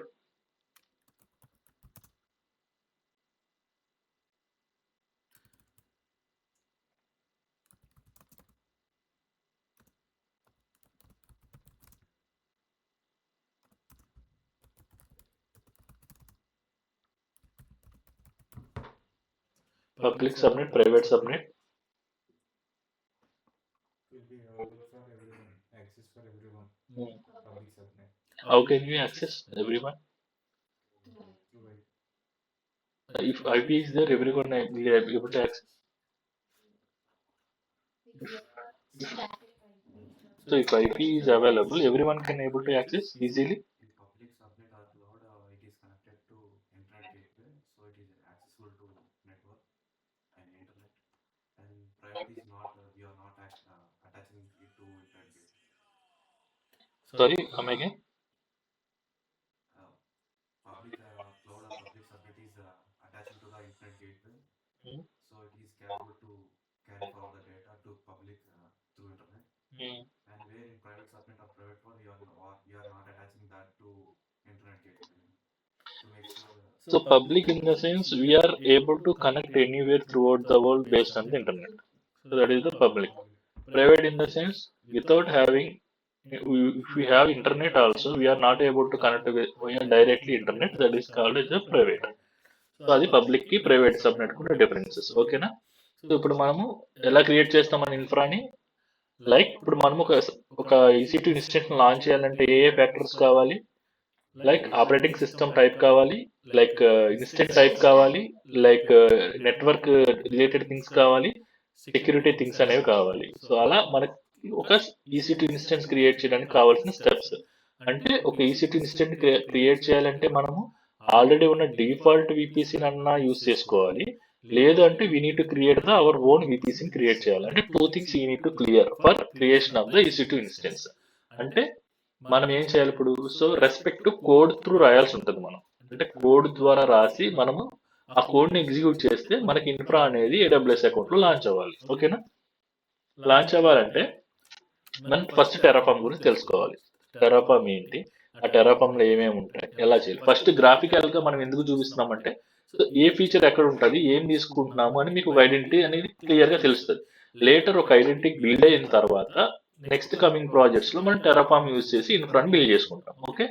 Public subnet, private subnet. Will be available for everyone, access for everyone. Public subnet. How can you access everyone? Through it. If IP is there, everyone will be able to access. So if IP is available, everyone can able to access easily. The public subnet or cloud, it is connected to internet gateway, so it is accessible to network and internet. And private is not, we are not attaching it to internet gateway. Sorry, come again. Public cloud or public subnet is attached to the internet gateway, Hmm. so it is capable to carry forward the data to public through internet. And where in private subnet or private cloud, we are not attaching that to internet gateway to make sure. So public in the sense we are able to connect anywhere throughout the world based on the internet. So that is the public. Private in the sense without having, if we have internet also, we are not able to connect with via directly internet. That is called as the private. So అది public కి private subnet కూడా differences. ఓకేనా? So ఇప్పుడు మనము ఎలా create చేస్తాం మన ఇన్ఫ్రాని? Like ఇప్పుడు మనము ఒక EC2 ఇన్స్టెన్స్ లాంచ్ చేయాలంటే ఏ ఫ్యాక్టర్స్ కావాలి? లైక్ ఆపరేటింగ్ సిస్టమ్ టైప్ కావాలి, లైక్ ఇన్స్టెంట్ టైప్ కావాలి, లైక్ నెట్వర్క్ రిలేటెడ్ థింగ్స్ కావాలి, సెక్యూరిటీ థింగ్స్ అనేవి కావాలి. సో అలా మనకి ఒక EC2 ఇన్స్టెన్స్ క్రియేట్ చేయడానికి కావాల్సిన స్టెప్స్. అంటే ఒక EC2 ఇన్స్టెంట్ క్రియేట్ చేయాలంటే మనము ఆల్రెడీ ఉన్న డిఫాల్ట్ విపిసిని అన్నా యూస్ చేసుకోవాలి, లేదు అంటే we need to create the our own విపిసిని క్రియేట్ చేయాలి. అంటే 2 things you need to clear for creation of the EC2 instance. అంటే మనం ఏం చేయాలి ఇప్పుడు? సో రెస్పెక్ట్ కోడ్ త్రూ రాయాల్సి ఉంటుంది. మనం అంటే కోడ్ ద్వారా రాసి మనము ఆ కోడ్ ని ఎగ్జిక్యూట్ చేస్తే మనకి ఇన్ఫ్రా అనేది AWS అకౌంట్ లో లాంచ్ అవ్వాలి. ఓకేనా? లాంచ్ అవ్వాలంటే మనం ఫస్ట్ టెరాఫామ్ గురించి తెలుసుకోవాలి. టెరాఫామ్ ఏంటి ఆ టెరాఫామ్ లో ఏమేమి ఉంటాయి, ఎలా చేయాలి. ఫస్ట్ గ్రాఫికల్ గా మనం ఎందుకు చూపిస్తున్నామంటే సో ఏ ఫీచర్ ఎక్కడ ఉంటుంది, ఏం తీసుకుంటున్నాము అని మీకు ఒక ఐడెంటిటీ అనేది క్లియర్ గా తెలుస్తుంది. లేటర్ ఒక ఐడెంటిటీ బిల్డ్ అయిన తర్వాత నెక్స్ట్ కమింగ్ ప్రాజెక్ట్స్ లో మనం టెరాఫామ్ యూజ్ చేసి ఇన్ఫ్రాని బిల్డ్ చేసుకుంటాం. ఓకే,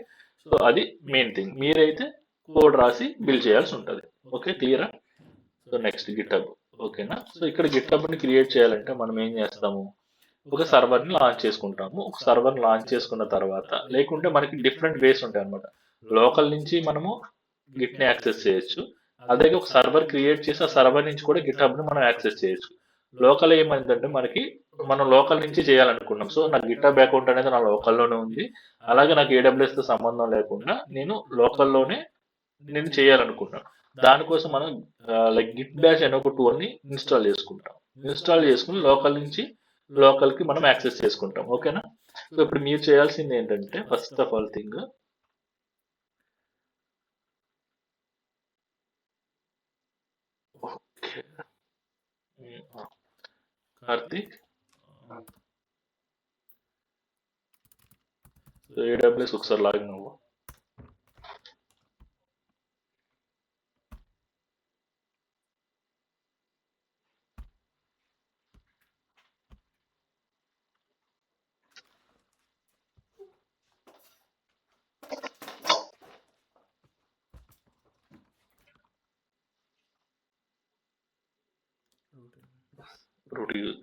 సో అది మెయిన్ థింగ్. మీరైతే కోడ్ రాసి బిల్డ్ చేయాల్సి ఉంటుంది. ఓకే, క్లియరా? So next GitHub. ఓకేనా? సో ఇక్కడ గిట్హబ్ ని క్రియేట్ చేయాలంటే మనం ఏం చేస్తాము, ఒక సర్వర్ ని లాంచ్ చేసుకుంటాము. ఒక సర్వర్ లాంచ్ చేసుకున్న తర్వాత లేకుంటే మనకి డిఫరెంట్ వేస్ ఉంటాయి అనమాట. లోకల్ నుంచి మనము గిట్ ని యాక్సెస్ చేయొచ్చు. అలాగే ఒక సర్వర్ క్రియేట్ చేసి ఆ సర్వర్ నుంచి కూడా గిట్హబ్ ని మనం యాక్సెస్ చేయొచ్చు. లోకల్ ఏమైందంటే మనకి మనం లోకల్ నుంచి చేయాలనుకున్నాం. సో నా గిట్హబ్ అకౌంట్ అనేది నా లోకల్లోనే ఉంది. అలాగే నాకు AWS తో సంబంధం లేకుండా నేను లోకల్లోనే నేను చేయాలనుకున్నాను. దానికోసం మనం లైక్ గిట్ బ్యాష్ అనే ఒక టూల్ ని ఇన్స్టాల్ చేసుకుంటాం. ఇన్స్టాల్ చేసుకుని లోకల్ నుంచి లోకల్ కి మనం యాక్సెస్ చేసుకుంటాం. ఓకేనా? సో ఇప్పుడు మీరు చేయాల్సింది ఏంటంటే first of all thing Karthik AWS ఒకసారి లాగిన్ అవ్వు.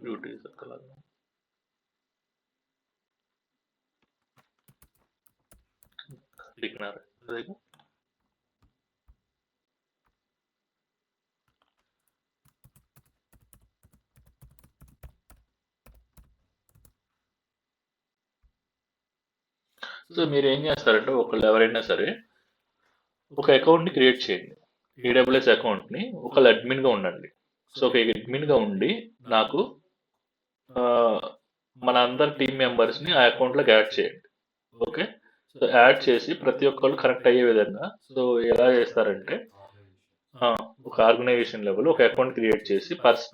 root user का login. लिखना है देखो. సో మీరు ఏం చేస్తారంటే ఒకళ్ళు ఎవరైనా సరే ఒక అకౌంట్ ని క్రియేట్ చేయండి. AWS అకౌంట్ ని ఒకళ్ళు అడ్మిన్ గా ఉండండి. సో ఒక అడ్మిన్ గా ఉండి నాకు మన అందరి టీమ్ మెంబర్స్ ని ఆ అకౌంట్ లోకి యాడ్ చేయండి. ఓకే, సో యాడ్ చేసి ప్రతి ఒక్కళ్ళు కనెక్ట్ అయ్యే విధంగా సో ఎలా చేస్తారంటే ఒక ఆర్గనైజేషన్ లెవెల్ ఒక అకౌంట్ క్రియేట్ చేసి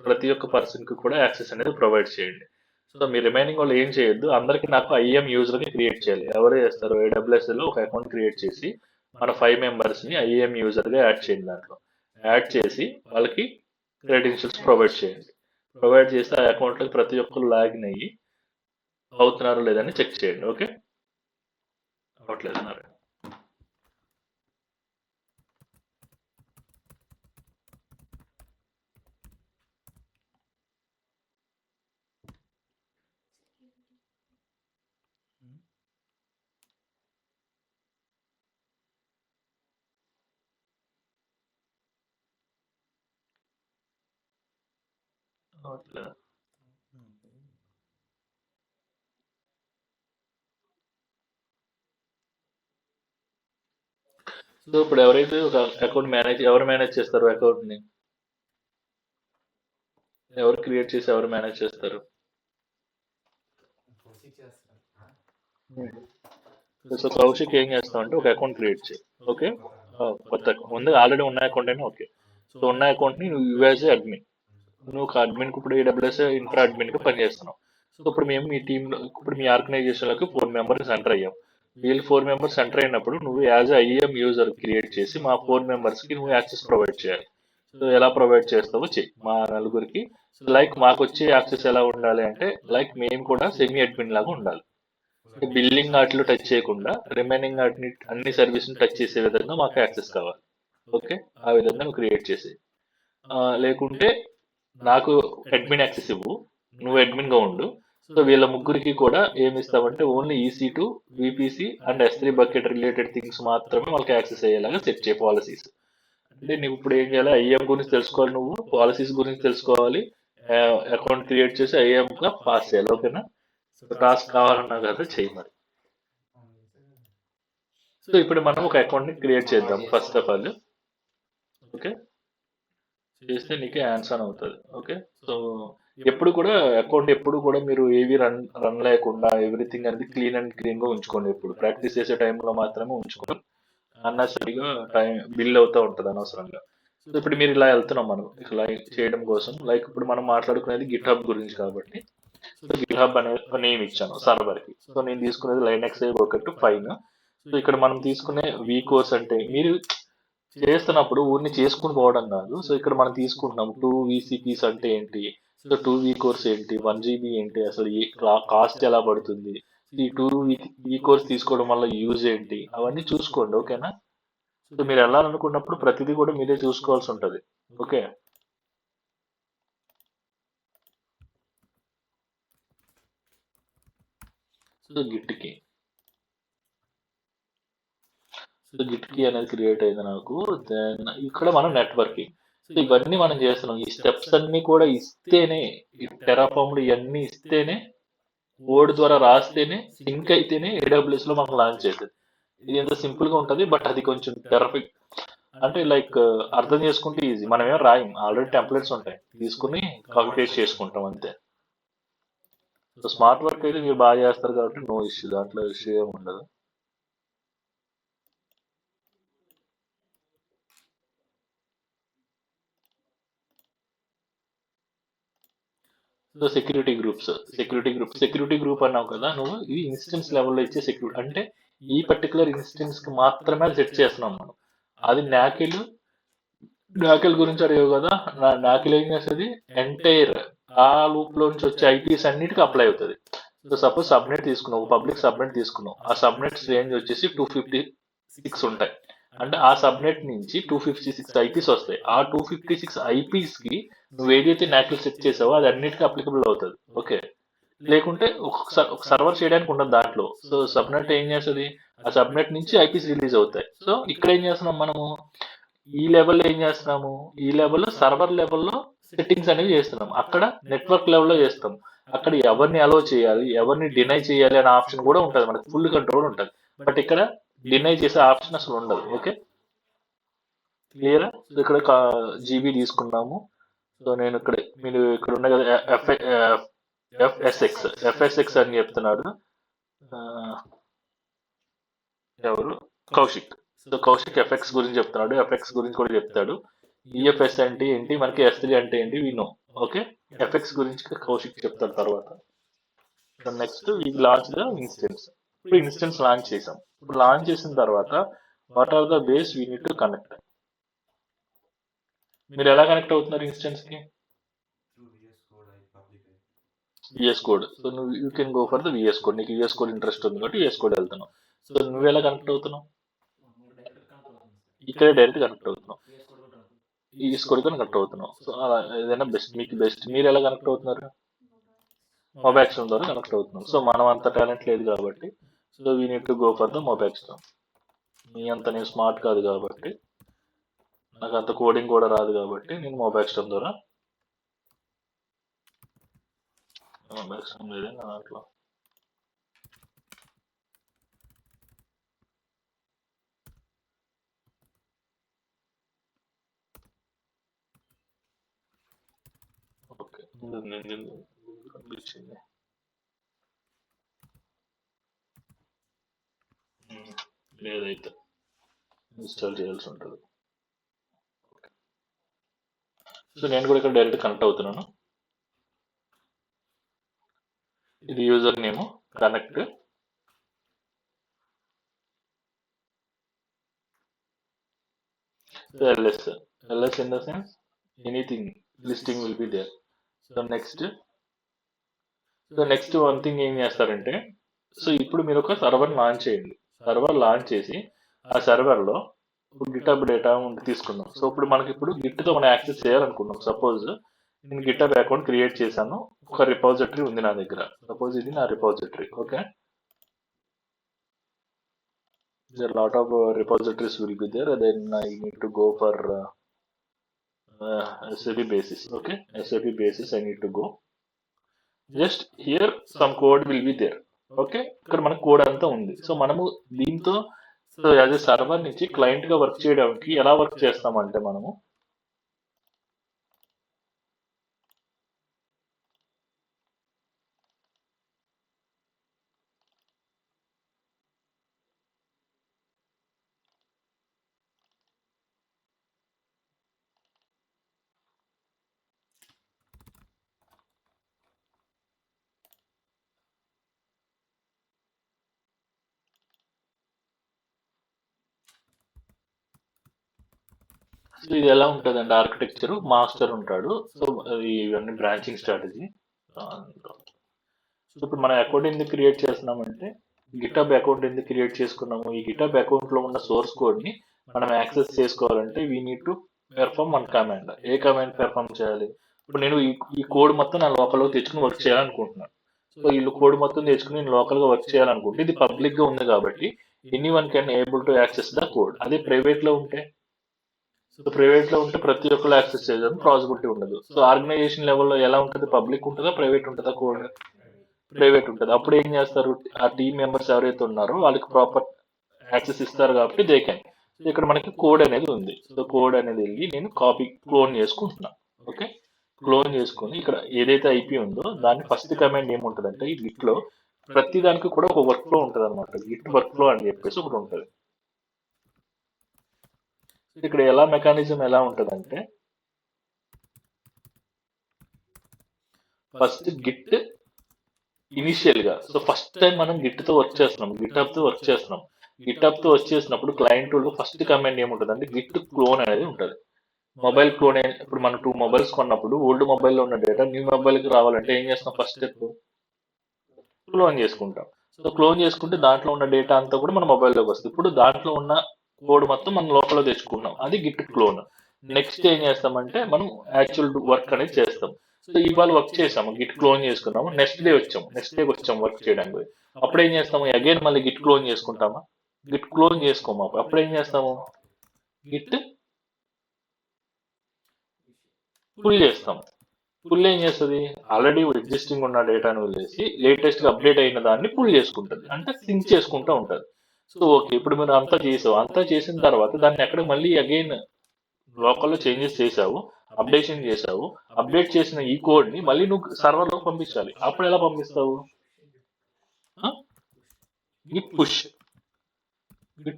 ప్రతి ఒక్క పర్సన్ కి కూడా యాక్సెస్ అనేది ప్రొవైడ్ చేయండి. సో మీ రిమైనింగ్ వాళ్ళు ఏం చేయొద్దు, అందరికి నాకు IAM యూజర్ ని క్రియేట్ చేయాలి. ఎవరు చేస్తారు, AWS లో ఒక అకౌంట్ క్రియేట్ చేసి మన 5 మెంబర్స్ ని IAM యూజర్ గా యాడ్ చేయండి. దాంట్లో యాడ్ చేసి వాళ్ళకి క్రెడెన్షియల్స్ ప్రొవైడ్ చేయండి. ప్రొవైడ్ చేస్తే ఆ అకౌంట్ లోకి ప్రతి ఒక్కరు లాగిన్ అయ్యి అవుతున్నారో లేదని చెక్ చేయండి. ఓకే, అవట్లేదన్నారు. అవట్లేదా? సో ఇప్పుడు ఎవరైతే ఒక అకౌంట్ ఎవరు మేనేజ్ చేస్తారు అకౌంట్ ని, ఎవరు క్రియేట్ చేసి ఎవరు మేనేజ్ చేస్తారు? సో కౌశిక్ ఏం చేస్తామంటే ఒక అకౌంట్ క్రియేట్ చేయి. ఓకే, కొత్త ముందు ఆల్రెడీ ఉన్న అకౌంట్ అయినా ఓకే. సో ఉన్న అకౌంట్ ని నువ్వు యూఎస్ అడ్మిన్, నువ్వు ఒక అడ్మిన్ కు ఇప్పుడు AWS ఇన్ఫ్రా అడ్మిన్ కి పనిచేస్తున్నావు. సో ఇప్పుడు మేము మీ టీమ్ లో ఇప్పుడు మీ ఆర్గనైజేషన్ లోకి 4 మెంబర్స్ ఎంటర్ అయ్యాం. వీళ్ళు 4 మెంబర్స్ ఎంటర్ అయినప్పుడు నువ్వు యాజ్ IAM యూజర్ క్రియేట్ చేసి మా 4 మెంబర్స్ కి నువ్వు యాక్సెస్ ప్రొవైడ్ చేయాలి. సో ఎలా ప్రొవైడ్ చేస్తావో చెయ్యి మా నలుగురికి. లైక్ మాకు వచ్చే యాక్సెస్ ఎలా ఉండాలి అంటే లైక్ మేము కూడా సెమీ అడ్మిన్ లాగా ఉండాలి. బిల్లింగ్ వాటిలో టచ్ చేయకుండా రిమైనింగ్ వాటిని అన్ని సర్వీస్ టచ్ చేసే విధంగా మాకు యాక్సెస్ కావాలి. ఓకే, ఆ విధంగా నువ్వు క్రియేట్ చేసి లేకుంటే నాకు అడ్మిన్ యాక్సెస్ ఇవ్వు, నువ్వు అడ్మిన్ గా ఉండు. సో వీళ్ళ ముగ్గురికి కూడా ఏమి ఇస్తామంటే only EC2, VPC and S3 bucket related things మాత్రమే వాళ్ళకి యాక్సెస్ అయ్యేలాగా సెట్ చేయ పాలసీస్. అంటే నువ్వు ఇప్పుడు ఏం చేయాలి, IAM గురించి తెలుసుకోవాలి, నువ్వు పాలసీస్ గురించి తెలుసుకోవాలి, అకౌంట్ క్రియేట్ చేసి IAM గా పాస్ చేయాలి. ఓకేనా? టాస్క్ కావాలన్నా కదా చెయ్యి మరి. సో ఇప్పుడు మనం ఒక అకౌంట్ ని క్రియేట్ చేద్దాం ఫస్ట్ ఆఫ్ ఆల్. ఓకే, చేస్తే నీకే ఆన్సర్ అవుతుంది. ఓకే, సో ఎప్పుడు కూడా అకౌంట్ ఎప్పుడు కూడా మీరు ఏవి రన్ లేకుండా ఎవ్రీథింగ్ అనేది క్లీన్ అండ్ క్లీన్ గా ఉంచుకోండి. ఎప్పుడు ప్రాక్టీస్ చేసే టైంలో మాత్రమే ఉంచుకోండి. అన్నసరిగా టైం బిల్ అవుతూ ఉంటుంది అనవసరంగా. సో ఇప్పుడు మీరు ఇలా వెళ్తున్నాం మనం ఇలా చేయడం కోసం. లైక్ ఇప్పుడు మనం మాట్లాడుకునేది గిట్హబ్ గురించి కాబట్టి సో గిట్హబ్ అనే నేమ్ ఇచ్చాను సర్వర్ కి. సో నేను తీసుకునేది లైనక్స్ ఒకటి 5. సో ఇక్కడ మనం తీసుకునే వి కోర్స్ అంటే మీరు చేస్తున్నప్పుడు ఊరిని చేసుకుని పోవడం కాదు. సో ఇక్కడ మనం తీసుకుంటున్నాం 2 VCPs అంటే ఏంటి, సో 2 V కోర్స్ ఏంటి, 1 GB ఏంటి, అసలు కాస్ట్ ఎలా పడుతుంది, ఈ 2 V కోర్స్ తీసుకోవడం వల్ల యూజ్ ఏంటి, అవన్నీ చూసుకోండి. ఓకేనా? సో మీరు వెళ్ళాలనుకున్నప్పుడు ప్రతిదీ కూడా మీరే చూసుకోవాల్సి ఉంటుంది. ఓకే. సో గిట్కి అనేది క్రియేట్ అయింది నాకు. దెన్ ఇక్కడ మనం నెట్వర్కింగ్. సో ఇవన్నీ మనం చేస్తున్నాం. ఈ స్టెప్స్ అన్ని కూడా ఇస్తేనే, ఈ టెరాఫామ్లు ఇవన్నీ ఇస్తేనే, కోడ్ ద్వారా రాస్తేనే, సింక్ అయితేనే AWS లో మనకు లాంచ్ అవుతుంది. ఇది ఎంత సింపుల్ గా ఉంటుంది, బట్ అది కొంచెం పెర్ఫెక్ట్ అంటే లైక్ అర్థం చేసుకుంటే ఈజీ. మనం ఏం రాయం, ఆల్రెడీ టెంప్లెట్స్ ఉంటాయి, తీసుకుని కాపీ పేస్ట్ చేసుకుంటాం అంతే. సో స్మార్ట్ వర్క్ అయితే మీరు బాగా చేస్తారు కాబట్టి నో ఇష్యూ, దాంట్లో ఇష్యూ ఏమి ఉండదు. సో సెక్యూరిటీ గ్రూప్ అన్నావు కదా నువ్వు, ఇది ఇన్స్టెన్స్ లెవెల్లో ఇచ్చే సెక్యూరిటీ. అంటే ఈ పర్టికులర్ ఇన్స్టెన్స్ కి మాత్రమే సెట్ చేస్తున్నాం మనం. అది నాకిల్ గురించి అడిగావు కదా, నాకిల్ ఏం చేస్తుంది, ఎంటైర్ ఆ లూప్ లోంచి వచ్చే IPs అన్నిటికీ అప్లై అవుతుంది. సో సపోజ్ సబ్నెట్ తీసుకున్నావు, పబ్లిక్ సబ్నెట్ తీసుకున్నావు, ఆ సబ్నెట్స్ రేంజ్ వచ్చేసి 256 ఉంటాయి. అంటే ఆ సబ్నెట్ నుంచి 256 IPs వస్తాయి. ఆ 256 IPs కి నువ్వు ఏదైతే నాకిల్ సెట్ చేసావో అది అన్నిటికీ అప్లికబుల్ అవుతుంది. ఓకే. లేకుంటే ఒక సర్వర్ చేయడానికి ఉండదు దాంట్లో. సో సబ్నెట్ ఏం చేస్తుంది, ఆ సబ్నెట్ నుంచి IPs రిలీజ్ అవుతాయి. సో ఇక్కడ ఏం చేస్తున్నాం మనము, ఈ లెవెల్లో ఏం చేస్తున్నాము, ఈ లెవెల్లో సర్వర్ లెవెల్లో సెట్టింగ్స్ అనేవి చేస్తున్నాం. అక్కడ నెట్వర్క్ లెవెల్లో చేస్తాం. అక్కడ ఎవరిని అలో చేయాలి, ఎవరిని డినై చేయాలి అనే ఆప్షన్ కూడా ఉంటుంది, మనకు ఫుల్ కంట్రోల్ ఉంటుంది. బట్ ఇక్కడ డినై చేసే ఆప్షన్ అసలు ఉండదు. ఓకే, క్లియరా? సో ఇక్కడ GB తీసుకున్నాము. సో నేను ఇక్కడ మీరు ఇక్కడ ఉన్నాయి కదా FSX అని చెప్తున్నాడు ఎవరు, కౌశిక్. సో కౌశిక్ FX గురించి చెప్తున్నాడు, FX గురించి కూడా చెప్తాడు. EFS అంటే ఏంటి, మనకి S3 అంటే ఏంటి వినో. ఓకే, FX గురించి కౌశిక్ చెప్తాడు తర్వాత. సో నెక్స్ట్ ఈ లాంచ్ ద ఇన్స్టెన్స్. ఇప్పుడు ఇన్స్టెన్స్ లాంచ్ చేసాం. ఇప్పుడు లాంచ్ చేసిన తర్వాత what are the base we need to connect. మీరు ఎలా కనెక్ట్ అవుతున్నారు ఇన్స్టెన్స్ కి? VS code. సో నువ్వు you can go for the VS code. నీకు VS కోడ్ ఇంట్రెస్ట్ ఉంది కాబట్టి VS కోడ్ వెళ్తున్నావు. సో నువ్వు ఎలా కనెక్ట్ అవుతున్నావు? ఇక్కడే డైరెక్ట్ కనెక్ట్ అవుతున్నావు, VS కోడ్ కనెక్ట్ అవుతున్నావు. సో అలా ఏదైనా బెస్ట్, మీకు బెస్ట్. మీరు ఎలా కనెక్ట్ అవుతున్నారు? మొబాక్స్టోన్ ద్వారా కనెక్ట్ అవుతున్నాం. సో మనం అంత టాలెంట్ లేదు కాబట్టి, so we need to go for the MobaXterm. మీ అంత నేను స్మార్ట్ కాదు కాబట్టి, నాకు అంత కోడింగ్ కూడా రాదు కాబట్టి నేను మొబాక్స్టోన్ ద్వారా లేదే నా దాంట్లో. ఓకే, కనిపించింది. లేదైతే ఇన్స్టాల్ చేయాల్సి ఉంటుంది. సో నేను కూడా ఇక్కడ డైరెక్ట్ కనెక్ట్ అవుతున్నాను. ఇది user name connect. So LS in the sense anything listing will be there. So next one thing ఏం చేస్తారంటే, సో ఇప్పుడు మీరు ఒక సర్వర్ లాంచ్ చేయండి. సర్వర్ లాంచ్ చేసి ఆ సర్వర్లో గిటబ్ డేటా తీసుకుందాం. సో ఇప్పుడు మనకి ఇప్పుడు గిట్తో మనం యాక్సెస్ చేయాలనుకున్నాం. సపోజ్ నేను గిటబ్ అకౌంట్ క్రియేట్ చేశాను, ఒక రిపాజిటరీ ఉంది నా దగ్గర. సపోజ్ ఇది నా repository. Okay, there are lot of repositories will be there, then I need to go for SAP basis. Okay, SAP basis I need to go. Just here some code will be there. Okay, ఇక్కడ మన code అంతా ఉంది. So మనము దీంతో so as a server నుంచి client గా work చేయడానికి ఎలా వర్క్ చేస్తామంటే, మనము సో ఇది ఎలా ఉంటుందండి ఆర్కిటెక్చర్ మాస్టర్ ఉంటాడు. సో ఇవన్నీ బ్రాంచింగ్ స్ట్రాటజీ. సో ఇప్పుడు మనం అకౌంట్ ఎందుకు క్రియేట్ చేస్తున్నామంటే గిటబ్ అకౌంట్ ఎందుకు క్రియేట్ చేసుకున్నాము, ఈ గిటబ్ అకౌంట్ లో ఉన్న సోర్స్ కోడ్ ని మనం యాక్సెస్ చేసుకోవాలంటే we need to perform one command. A command perform చేయాలి? ఇప్పుడు నేను ఈ కోడ్ మొత్తం నా లోకల్లో తెచ్చుకుని వర్క్ చేయాలనుకుంటున్నాను. సో వీళ్ళు కోడ్ మొత్తం తెచ్చుకుని నేను లోకల్ గా వర్క్ చేయాలనుకుంటే ఇది పబ్లిక్ గా ఉంది కాబట్టి any one can able to access the code. అదే ప్రైవేట్ లో ఉంటే ప్రతి ఒక్కరు యాక్సెస్ చేయడం పాసిబిలిటీ ఉండదు. సో ఆర్గనైజేషన్ లెవెల్లో ఎలా ఉంటుంది? పబ్లిక్ ఉంటుందా, ప్రైవేట్ ఉంటుందా? కోడ్ ప్రైవేట్ ఉంటుంది. అప్పుడు ఏం చేస్తారు? ఆ టీమ్ మెంబర్స్ ఎవరైతే ఉన్నారో వాళ్ళకి ప్రాపర్ యాక్సెస్ ఇస్తారు కాబట్టి దే కెన్. సో ఇక్కడ మనకి కోడ్ అనేది ఉంది. సో కోడ్ అనేది వెళ్ళి నేను క్లోన్ చేసుకుంటున్నాను. ఓకే, క్లోన్ చేసుకుని ఇక్కడ ఏదైతే ఐపీ ఉందో దాన్ని ఫస్ట్ కమాండ్ ఏముంటుందంటే ఈ గిట్ లో ప్రతి దానికి కూడా ఒక వర్క్ ఫ్లో ఉంటుంది అనమాట. గిట్ వర్క్ ఫ్లో అని చెప్పేసి ఒకటి ఉంటుంది. ఇక్కడ ఎలా మెకానిజం ఎలా ఉంటుందంటే ఫస్ట్ గిట్ ఇనిషియల్ గా, సో ఫస్ట్ టైం మనం గిట్ తో వర్క్ చేస్తున్నాం, గిట్హబ్ తో వర్క్ చేస్తున్నాం. గిట్హబ్ తో వర్క్ చేసినప్పుడు క్లయింట్ లో ఫస్ట్ కమాండ్ ఏముంటుంది అంటే గిట్ క్లోన్ అనేది ఉంటుంది. Mobile clone. ఇప్పుడు మనం 2 మొబైల్స్ కొన్నప్పుడు ఓల్డ్ మొబైల్లో ఉన్న డేటా న్యూ మొబైల్ కి రావాలంటే ఏం చేస్తాం? ఫస్ట్ స్టెప్ క్లోన్ చేసుకుంటాం. సో క్లోన్ చేసుకుంటే దాంట్లో ఉన్న డేటా అంతా కూడా మన మొబైల్లోకి వస్తుంది. ఇప్పుడు దాంట్లో ఉన్న కోడ్ మొత్తం మనం లోపల తెచ్చుకున్నాం, అది గిట్ క్లోన్. నెక్స్ట్ ఏం చేస్తామంటే మనం యాక్చువల్ వర్క్ అనేది చేస్తాం. సో ఇవాళ వర్క్ చేసాము, గిట్ క్లోన్ చేసుకున్నాము, నెక్స్ట్ డే వచ్చాము వర్క్ చేయడానికి. అప్పుడు ఏం చేస్తాము? అగైన్ మళ్ళీ గిట్ క్లోన్ చేసుకుంటామా? గిట్ క్లోన్ చేసుకోము. అప్పుడు ఏం చేస్తాము? గిట్ పుల్ చేస్తాం. పుల్ ఏం చేస్తుంది? ఆల్రెడీ ఎగ్జిస్టింగ్ ఉన్న డేటాను వదిలేసి లేటెస్ట్ గా అప్డేట్ అయిన దాన్ని పుల్ చేసుకుంటుంది, అంటే సింక్ చేసుకుంటూ ఉంటుంది. సో ఓకే, ఇప్పుడు మీరు అంతా చేసావు, అంతా చేసిన తర్వాత దాన్ని ఎక్కడ మళ్ళీ అగైన్ లోకల్లో చేంజెస్ చేసావు, అప్డేషన్ చేసావు, అప్డేట్ చేసిన ఈ కోడ్ ని మళ్ళీ నువ్వు సర్వర్ లో పంపించాలి. అప్పుడు ఎలా పంపిస్తావు? గిట్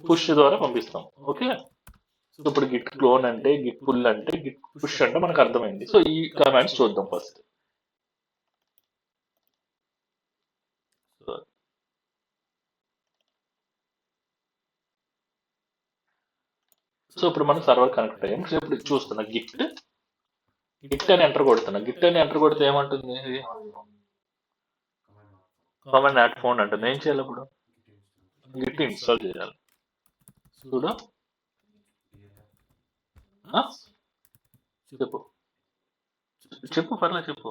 పుష్ ద్వారా పంపిస్తాం. ఓకే, సో ఇప్పుడు గిట్ క్లోన్ అంటే, గిట్ పుల్ అంటే, గిట్ పుష్ అంటే మనకు అర్థమైంది. సో ఈ కమాండ్స్ చూద్దాం ఫస్ట్. సో ఇప్పుడు మనం సర్వర్ కనెక్ట్ అయ్యాం. సో ఇప్పుడు చూస్తున్నా గిట్ అని ఎంటర్ కొడుతున్నా. గిట్ అని ఎంటర్ కొడితే ఏమంటుంది? కమాండ్ యాడ్ ఫోన్ అంటుంది. ఏం చేయాలి ఇప్పుడు? గిట్ ఇన్స్టాల్ చేయాలి. చూడు, చెప్పు పర్లేదు చెప్పు.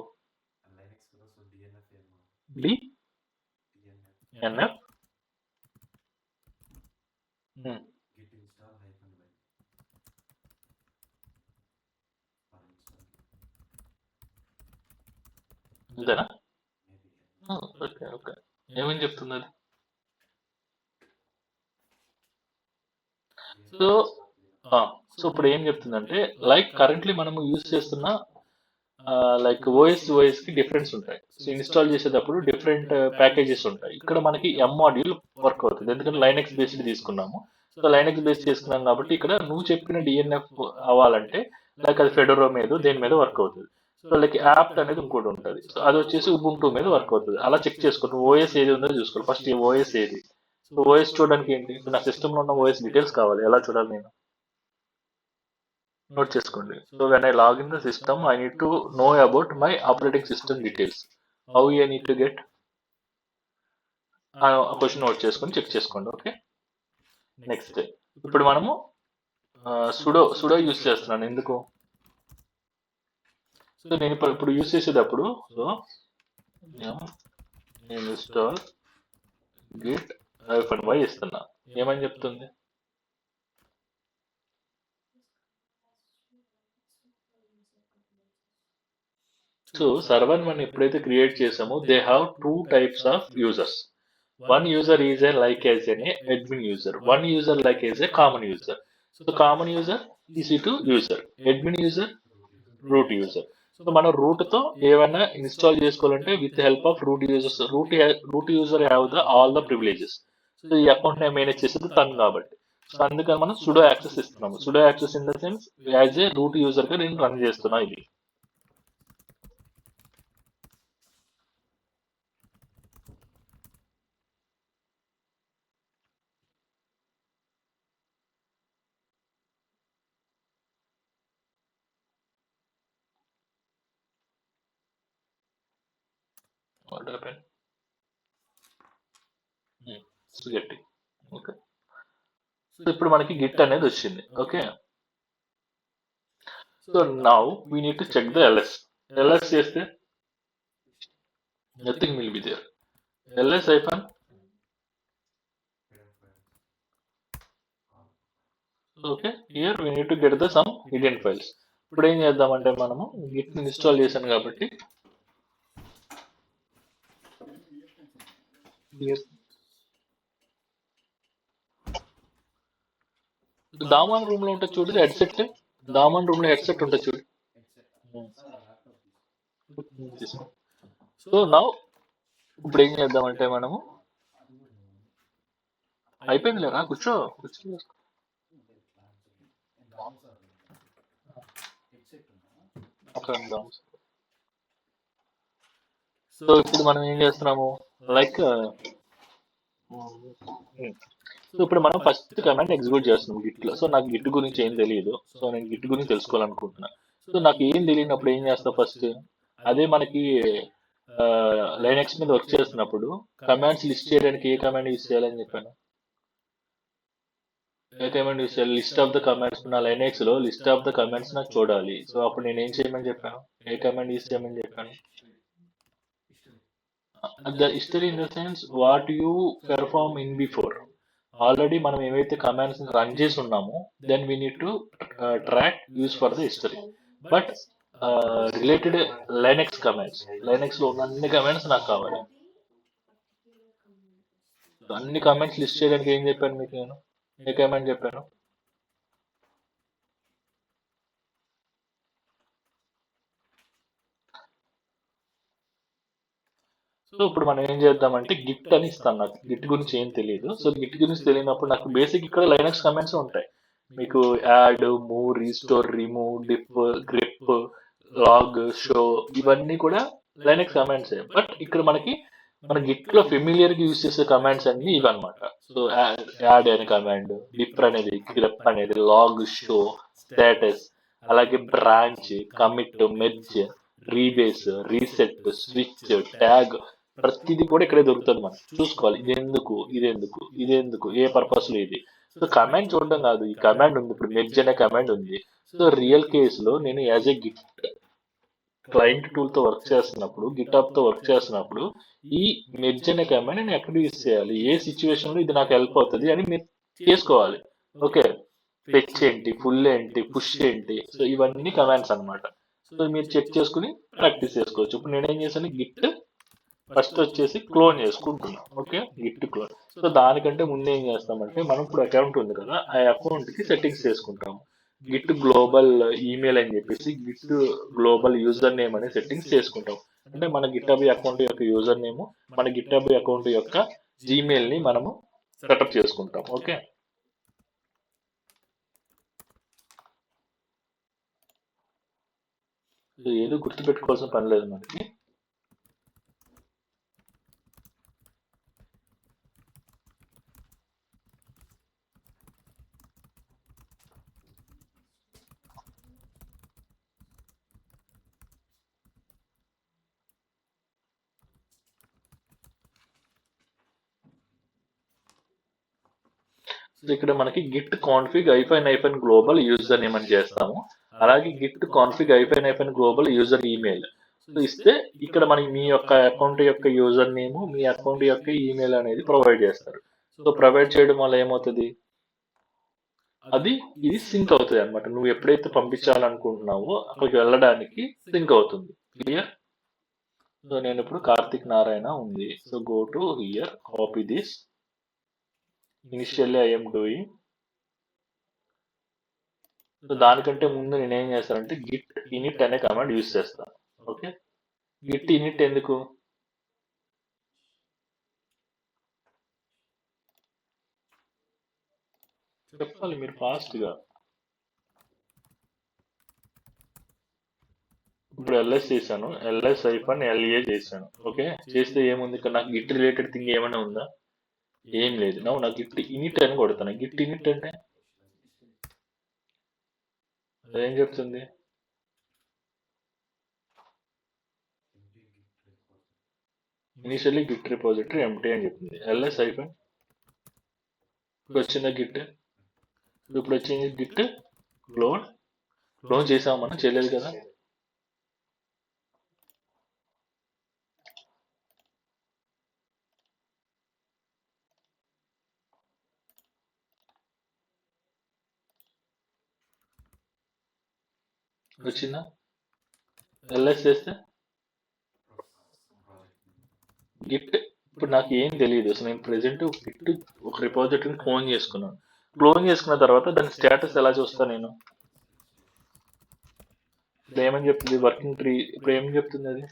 DNF అంతేనా? ఓకే ఓకే, ఏమని చెప్తుంది అది? సో సో ఇప్పుడు ఏం చెప్తుందంటే లైక్ కరెంట్లీ మనము యూజ్ చేస్తున్న లైక్ ఓఎస్ కి డిఫరెన్స్ ఉంటాయి. సో ఇన్స్టాల్ చేసేటప్పుడు డిఫరెంట్ ప్యాకేజెస్ ఉంటాయి. ఇక్కడ మనకి ఎం మాడ్యూల్ వర్క్ అవుతుంది, ఎందుకంటే లైనెక్స్ బేస్డ్ తీసుకున్నాము. సో లైనెక్స్ బేస్డ్ తీసుకున్నాం కాబట్టి ఇక్కడ నువ్వు చెప్పిన డిఎన్ఎఫ్ అవ్వాలంటే లైక్ అది ఫెడోరో మీద దేని మీద వర్క్ అవుతుంది. సో లైక్ యాప్ట్ అనేది ఇంకోటి ఉంటుంది. సో అది వచ్చేసి ఉబుంటూ మీద వర్క్ అవుతుంది. అలా చెక్ చేసుకోండి, ఓఎస్ ఏది ఉందో చూసుకోవాలి. ఫస్ట్ ఈ ఓఎస్ ఏది? సో ఓఎస్ చూడడానికి ఏంటి? నా సిస్టమ్ లో ఉన్న ఓఎస్ డీటెయిల్స్ కావాలి, ఎలా చూడాలి నేను? నోట్ చేసుకోండి. So when I log in the system I need to know about my operating system details. How I need to get? Question note చేసుకొని చెక్ చేసుకోండి. ఓకే, నెక్స్ట్ ఇప్పుడు మనము సుడో యూస్ చేస్తున్నాను. ఎందుకు? సో నేను ఇప్పుడు యూస్ చేసేటప్పుడు సో ఇన్స్టాల్ గిట్ -y ఇస్తున్నా. ఏమని చెప్తుంది? సో సర్వర్ మనం ఎప్పుడైతే క్రియేట్ చేసామో they have 2 types of users. One user is a like as an admin user. One user like as a common user. So common user is to user. Admin user, root user. So మనం root తో ఏమైనా install చేసుకోవాలంటే with help of root users. Root user have the all the privileges. So ఈ account ని manage చేసేది తను కాబట్టి. So అందుకని మనం సుడో యాక్సెస్ ఇస్తున్నాము. Sudo access in the sense as a root user గా నేను రన్ చేస్తున్నా ఇది. what happened? getting okay. So ఇప్పుడు మనకి గిట్ అనేది వచ్చింది. Okay. So now we need to check the LS చేస్తే nothing will be there. LS hyphen okay, here we need to get the some hidden files. ఇప్పుడు ఏం చేద్దామంటే మనము Git install చేశాను కాబట్టి దామన్ రూమ్ లో ఉంటుంది చూడు హెడ్సెట్. దామన్ రూమ్ లో హెడ్సెట్ ఉంటుంది చూడు. సో నౌ ఇప్పుడు ఏం చేద్దామంటే మనము అయిపోయింది లేరా, కూర్చో సో ఇప్పుడు మనం ఏం చేస్తున్నాము లైక్ సో ఇప్పుడు మనం ఫస్ట్ కమాండ్ ఎగ్జిక్యూట్ చేస్తున్నాం గిట్ లో. సో నాకు గిట్ గురించి ఏం తెలియదు, సో నేను గిట్ గురించి తెలుసుకోవాలనుకుంటున్నా. సో నాకు ఏం తెలియనప్పుడు ఏం చేస్తా ఫస్ట్, అదే మనకి లైనక్స్ మీద వర్క్ చేస్తున్నప్పుడు కమాండ్స్ లిస్ట్ చేయడానికి ఏ కమాండ్ యూజ్ చేయాలని చెప్పాను. ఏ కమాండ్ యూజ్ చేయాలి? List of the commands. నా లైనక్స్ లో లిస్ట్ ఆఫ్ ద కమాండ్స్ నాకు చూడాలి. సో అప్పుడు నేను ఏం చేయమని చెప్పాను, ఏ కమాండ్ యూజ్ చేయమని చెప్పాను. The history in the sense what you perform in before. Already మనం ఏవైతే కమాండ్స్ రన్ చేసి ఉన్నామో then we need to track use for the history. But related Linux commands, Linux లో ఉన్న అన్ని కమాండ్స్ నాకు కావాలి. అన్ని కమాండ్స్ లిస్ట్ చేయడానికి ఏం చెప్పాను మీకు నేను, ఏ కమాండ్ చెప్పాను? సో ఇప్పుడు మనం ఏం చేద్దామంటే గిట్ అని ఇస్తాను. నాకు గిట్ గురించి ఏం తెలియదు. సో గిట్ గురించి తెలియనప్పుడు నాకు బేసిక్ ఇక్కడ లైనక్స్ కమాండ్స్ ఉంటాయి. మీకు add, move, restore, remove, dip, grep, log, show, ఇవన్నీ కూడా లైనక్స్ కమాండ్సే. బట్ ఇక్కడ మన గిట్ లో ఫెమిలియర్ గా యూజ్ చేసే కమాండ్స్ అన్ని ఇవన్నమాట. సో యాడ్ అనే కమాండ్, డిప్ అనేది, గ్రిప్ అనేది, లాగ్, షో, స్టేటస్, అలాగే branch, commit, merge, rebase, reset, switch, tag, ప్రతిదీ కూడా ఇక్కడే దొరుకుతుంది. మనం చూసుకోవాలి ఇదెందుకు ఏ పర్పస్ లో ఇది. సో కమాండ్ చూడడం కాదు, ఈ కమాండ్ ఉంది, ఇప్పుడు మెర్జ్ అనే కమాండ్ ఉంది. సో రియల్ కేస్ లో నేను as a Git client tool తో వర్క్ చేస్తున్నప్పుడు, గిటాప్ తో వర్క్ చేస్తున్నప్పుడు ఈ మెర్జ్ అనే కమాండ్ నేను ఎక్కడ యూజ్ చేయాలి, ఏ సిచ్యువేషన్ లో ఇది నాకు హెల్ప్ అవుతుంది అని మీరు చేసుకోవాలి. ఓకే, ఫెచ్ ఏంటి, ఫుల్ ఏంటి, పుష్ ఏంటి, సో ఇవన్నీ కమాండ్స్ అన్నమాట. సో మీరు చెక్ చేసుకుని ప్రాక్టీస్ చేసుకోవచ్చు. ఇప్పుడు నేనేం చేశాను, గిట్ ఫస్ట్ వచ్చేసి క్లోన్ చేసుకుంటున్నాం. Okay, Git clone. సో దానికంటే ముందు ఏం చేస్తామంటే మనం ఇప్పుడు అకౌంట్ ఉంది కదా, ఆ అకౌంట్ కి సెట్టింగ్స్ చేసుకుంటాము. గిట్ గ్లోబల్ ఈమెయిల్ అని చెప్పేసి గిట్ గ్లోబల్ యూజర్ నేమ్ అనే సెట్టింగ్స్ చేసుకుంటాం. అంటే మన గిటబ్ అకౌంట్ యొక్క యూజర్ నేమ్, మన గిటబ్ అకౌంట్ యొక్క జీమెయిల్ ని మనము సెటప్ చేసుకుంటాం. ఓకే, ఏదో గుర్తుపెట్టుకోవాల్సిన పని లేదు మనకి. ఇక్కడ మనకి git config hyphen global user name అని చేస్తాము. అలాగే git config hyphen global user email so ఇస్తే ఇక్కడ మనకి మీ యొక్క అకౌంట్ యొక్క యూజర్ నేమ్, మీ అకౌంట్ యొక్క ఈమెయిల్ అనేది ప్రొవైడ్ చేస్తారు. సో ప్రొవైడ్ చేయడం వల్ల ఏమవుతుంది, ఇది సింక్ అవుతుంది అనమాట. నువ్వు ఎప్పుడైతే పంపించాలనుకుంటున్నావో అక్కడికి వెళ్ళడానికి సింక్ అవుతుంది. క్లియర్? సో నేను ఇప్పుడు కార్తిక్ నారాయణ ఉంది. So go to here, copy this. Initially I'm doing. So దానికంటే ముందు నేనేం చేస్తానంటే గిట్ ఇనిట్ అనే కమాండ్ యూజ్ చేస్తాను. ఓకే, గిట్ ఇనిట్ ఎందుకు, చెప్పాలి మీరు ఫాస్ట్గా. ఇప్పుడు ఎల్ఎస్ చేశాను, ఎల్ఎస్ ఐఫన్ ఎల్ఏ చేశాను. ఓకే, చేస్తే ఏముంది ఇక్కడ, నాకు గిట్ రిలేటెడ్ థింగ్ ఏమైనా ఉందా, ఏం లేదు. నాకు గిట్ ఇనిట్ అని కొడతాను. గిట్ ఇనిట్ అంటే అదేం చెప్తుంది, ఇనిషియల్లీ గిట్ రిపోజిటరీ ఎంటీ అని చెప్తుంది. ls హైఫన్ ఇప్పుడు వచ్చిందా గిట్, ఇప్పుడు వచ్చింది గిట్ క్లోన్ చేసాము, మనం చేయలేదు కదా. వచ్చిందా, ls చేస్తే గిట్. ఇప్పుడు నాకు ఏం తెలియదు అసలు, నేను ప్రెసెంట్ గిట్ ఒక రిపోజిటరీని క్లోన్ చేసుకున్నాను. క్లోన్ చేసుకున్న తర్వాత దాని స్టేటస్ ఎలా చూస్తాను నేను? ఇప్పుడు ఏమని చెప్తుంది వర్కింగ్ ట్రీ, ఇప్పుడు ఏమని చెప్తుంది అది?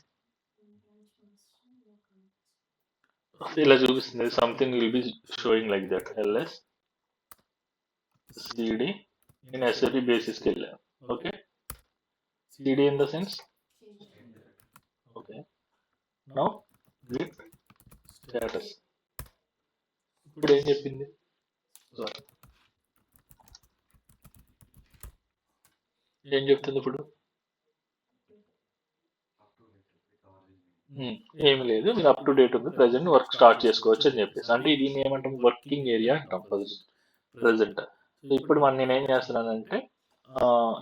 ఇలా చూపిస్తుంది, something will be sowing like that. ls cd నేను SAP బేసిస్కి వెళ్ళాను. Okay, cd in the sense, okay, now git status. ఇప్పుడు ఏం చెప్పింది? ఏం చెప్తుంది ఇప్పుడు? ఏమి లేదు, మీరు అప్ టు డేట్ ఉంది, ప్రజెంట్ వర్క్ స్టార్ట్ చేసుకోవచ్చు అని చెప్పేసి. అంటే దీన్ని ఏమంటాం, వర్కింగ్ ఏరియా అంటాం ప్రజెంట్. ఇప్పుడు మనం నేనేం చేస్తున్నానంటే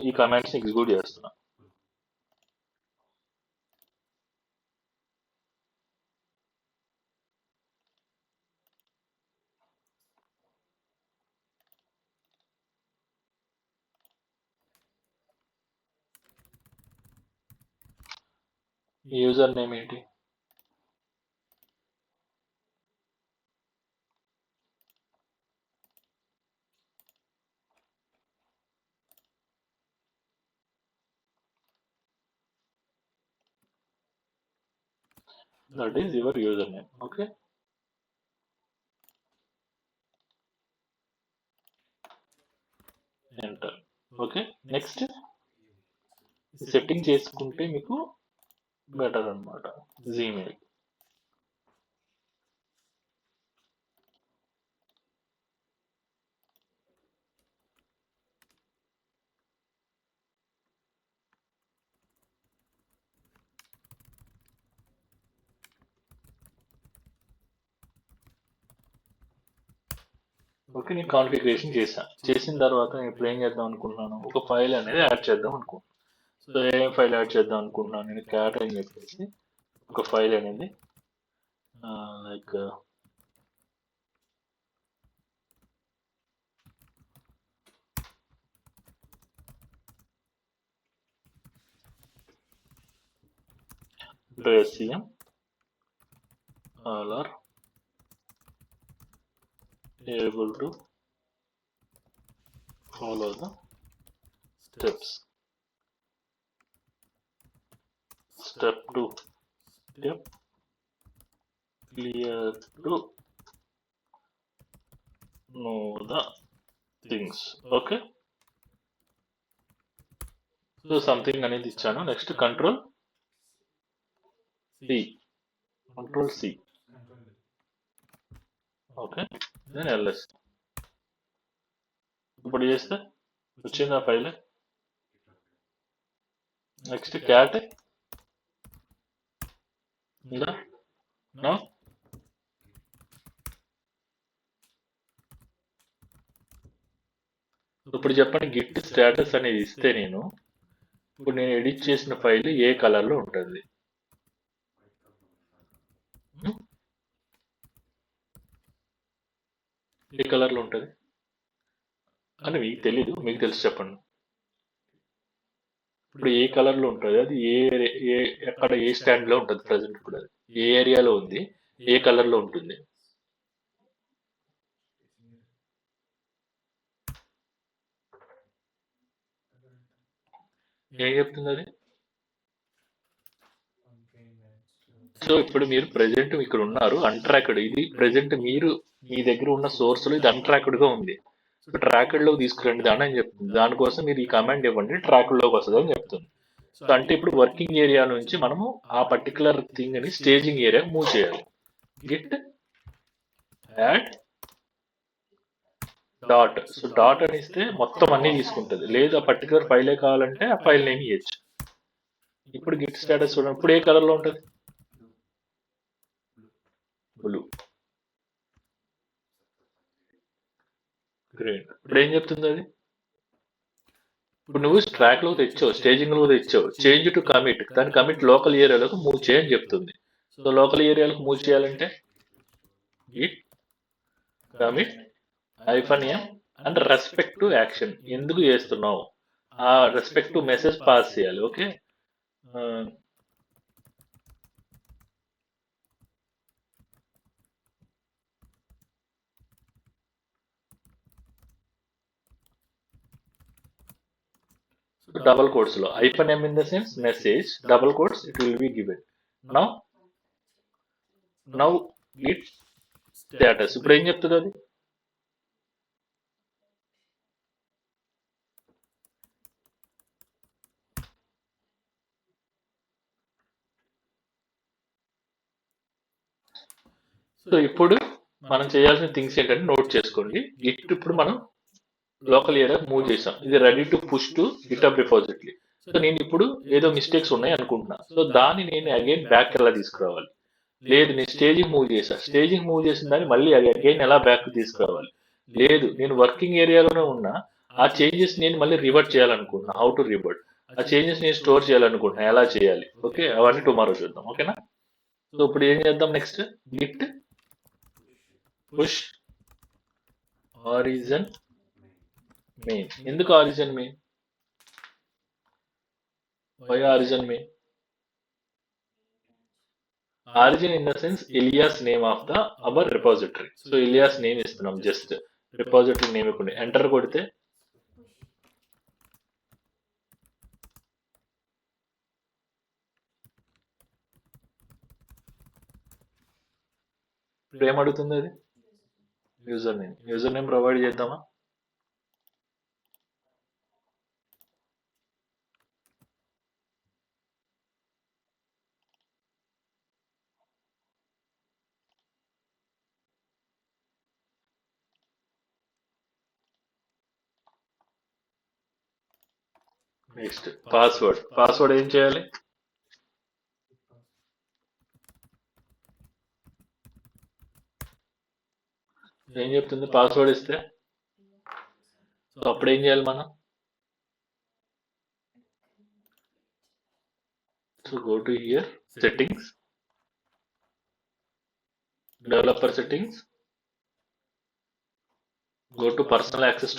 ఈ కమాండ్స్ ఎగ్జిక్యూట్ చేస్తున్నా. యూజర్ నేమ్ ఏంటి? That is your username. Okay. Enter. Okay. Next. Setting చేసుకుంటే మీకు బెటర్ అన్నమాట. జీమెయిల్. ఓకే, నేను కాన్ఫిగరేషన్ చేసిన తర్వాత నేను ఇప్పుడు ఏం చేద్దాం అనుకుంటున్నాను, ఒక ఫైల్ అనేది యాడ్ చేద్దాం అనుకుంటున్నాను. సో ఏం ఫైల్ యాడ్ చేద్దాం అనుకుంటున్నాను నేను, క్యాట్ అని చెప్పేసి ఒక ఫైల్ అనేది like SCM all are able to follow the steps. Step 2, step clear to know the things. Okay, so something అనేది ఇచ్చాను. Next control C. ఓకే, నేను ls. ఇప్పుడు చేస్తే వచ్చింది ఆ ఫైల్. నెక్స్ట్ క్యాట్ ఉందా? నో. ఇప్పుడు చెప్పండి, గిట్ స్టేటస్ అనేది ఇస్తే నేను ఇప్పుడు నేను ఎడిట్ చేసిన ఫైల్ ఏ కలర్లో ఉంటుంది? ఏ కలర్లో ఉంటుంది అని మీకు తెలీదు, మీకు తెలిసి చెప్పండి. ఇప్పుడు ఏ కలర్లో ఉంటుంది అది, ఎక్కడ ఏ స్టాండ్లో ఉంటుంది ప్రజెంట్, ఇప్పుడు అది ఏ ఏరియాలో ఉంది, ఏ కలర్లో ఉంటుంది? ఏం చెప్తుంది అది? సో ఇప్పుడు మీరు ప్రెజెంట్ ఇక్కడ ఉన్నారు, అన్ట్రాక్డ్. ఇది ప్రెజెంట్ మీరు మీ దగ్గర ఉన్న సోర్స్లో ఇది అన్ట్రాక్డ్గా ఉంది. సో ట్రాక్డ్లోకి తీసుకురండి దాన్ని అని చెప్తుంది. దానికోసం మీరు ఈ కమాండ్ ఇవ్వండి, ట్రాక్డ్లోకి వస్తుంది అని చెప్తుంది. సో అంటే ఇప్పుడు వర్కింగ్ ఏరియా నుంచి మనము ఆ పర్టికులర్ థింగ్ అని స్టేజింగ్ ఏరియా మూవ్ చేయాలి. Git add dot. So dot అని ఇస్తే మొత్తం అన్ని తీసుకుంటుంది, లేదు ఆ పర్టికులర్ ఫైలే కావాలంటే ఆ ఫైల్ నేమ్ ఇవ్వచ్చు. ఇప్పుడు గిట్ స్టేటస్ చూడండి, ఇప్పుడు ఏ కలర్లో ఉంటుంది? గ్రీన్. ఇప్పుడు ఏం చెప్తుంది అది? ఇప్పుడు నువ్వు ట్రాక్ లో తెచ్చావు, స్టేజింగ్ లో తెచ్చావు, చేంజ్ టు కమిట్, కానీ కమిట్ లోకల్ ఏరియాలోకి మూవ్ చేయని చెప్తుంది. సో లోకల్ ఏరియాలకు మూవ్ చేయాలంటే Git commit -m and respect to action. ఎందుకు చేస్తున్నావు ఆ రెస్పెక్ట్ టు మెసేజ్ పాస్ చేయాలి. Okay, double quotes lo -m in the sense message, double quotes it will be given. Now git status ఇప్పుడు ఏం చెప్తుంది అది? So ఇప్పుడు మనం చేయాల్సిన థింగ్స్ ఏంటంటే నోట్ చేసుకోండి. గిట్ ఇప్పుడు మనం లోకల్ ఏరియా మూవ్ చేసాం, ఇది ready to push to GitHub repository. So నేను ఇప్పుడు ఏదో మిస్టేక్స్ ఉన్నాయి అనుకుంటున్నా, సో దాన్ని నేను అగైన్ బ్యాక్ ఎలా తీసుకురావాలి? లేదు, నేను స్టేజింగ్ మూవ్ చేసా, స్టేజింగ్ మూవ్ చేసిన దాన్ని మళ్ళీ అగైన్ ఎలా బ్యాక్ తీసుకురావాలి? లేదు, నేను వర్కింగ్ ఏరియాలోనే ఉన్నా, ఆ చేంజెస్ నేను మళ్ళీ రివర్ట్ చేయాలనుకుంటున్నా, హౌ టు రివర్ట్? ఆ చేంజెస్ నేను స్టోర్ చేయాలనుకుంటున్నా, ఎలా చేయాలి? ఓకే, అవన్నీ టుమారో చూద్దాం. ఓకేనా? సో ఇప్పుడు ఏం చేద్దాం next? Git push origin main. ఎందుకు origin main? Why origin main? Origin in the sense alias name of the our repository. So alias name ఇస్తున్నాం, జస్ట్ రిపోజిటరీ నేమ్ ఇప్పుడు ఎంటర్ కొడితే ఇప్పుడు ఏమడుగుతుంది అది? యూజర్ నేమ్ ప్రొవైడ్ చేద్దామా? నెక్స్ట్ పాస్వర్డ్ ఏం చేయాలి? ఏం చెప్తుంది పాస్వర్డ్ ఇస్తే? సో అప్పుడు ఏం చేయాలి మనం? So go to here, settings, developer settings, go to personal access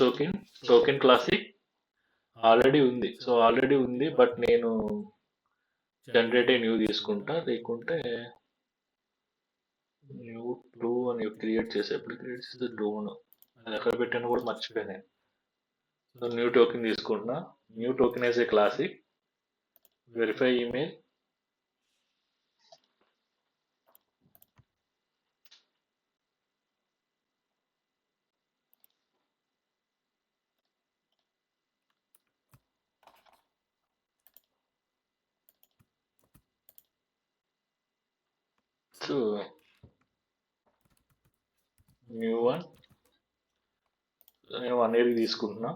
token classic. Already ఉంది, సో ఆల్రెడీ ఉంది, బట్ నేను జనరేట్ న్యూ తీసుకుంటా. లేకుంటే న్యూ ట్రూ అని క్రియేట్ చేసే, ఎప్పుడు క్రియేట్ చేస్తే డోన్ అది ఎక్కడ పెట్టాను కూడా మర్చిపోయాను నేను. సో న్యూ టోకెన్ తీసుకుంటున్నా, new token as a classic, verify email, so new one, నేను 1 ఇయర్ తీసుకుంటున్నా.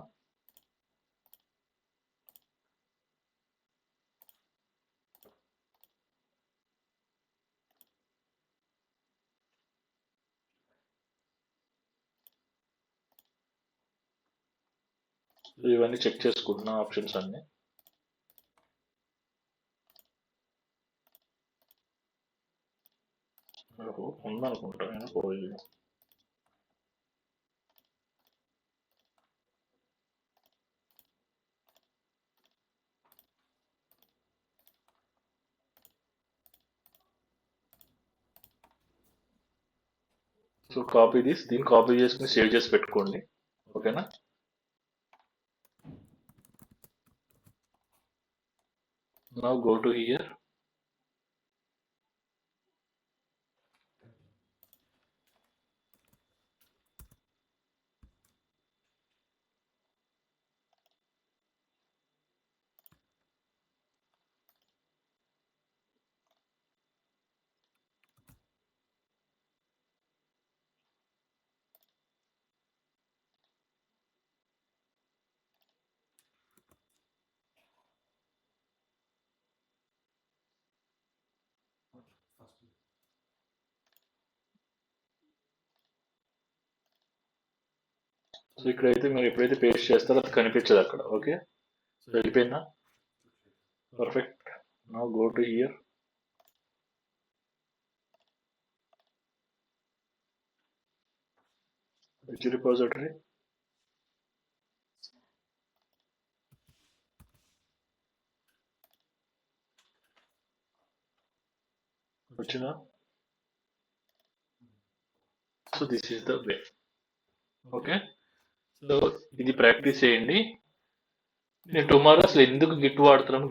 ఇవన్నీ చెక్ చేసుకుంటున్నా ఆప్షన్స్ అన్ని. ఉందనుకుంటా నేను పోయి. సో కాపీ దీన్ని కాపీ చేసుకుని సేవ్ చేసి పెట్టుకోండి. ఓకేనా? Now go to here, so ఇక్కడైతే మీరు ఎప్పుడైతే పేస్ట్ చేస్తారో అది కనిపించదు అక్కడ. ఓకే, సో వెళ్ళిపోయిందా? Perfect. Now go to here. Which repository? వచ్చిందా? So this is the way. Okay, so ఇది ప్రాక్టీస్ చేయండి. నేను టుమారో అసలు ఎందుకు గిట్ వాడుతున్నాను,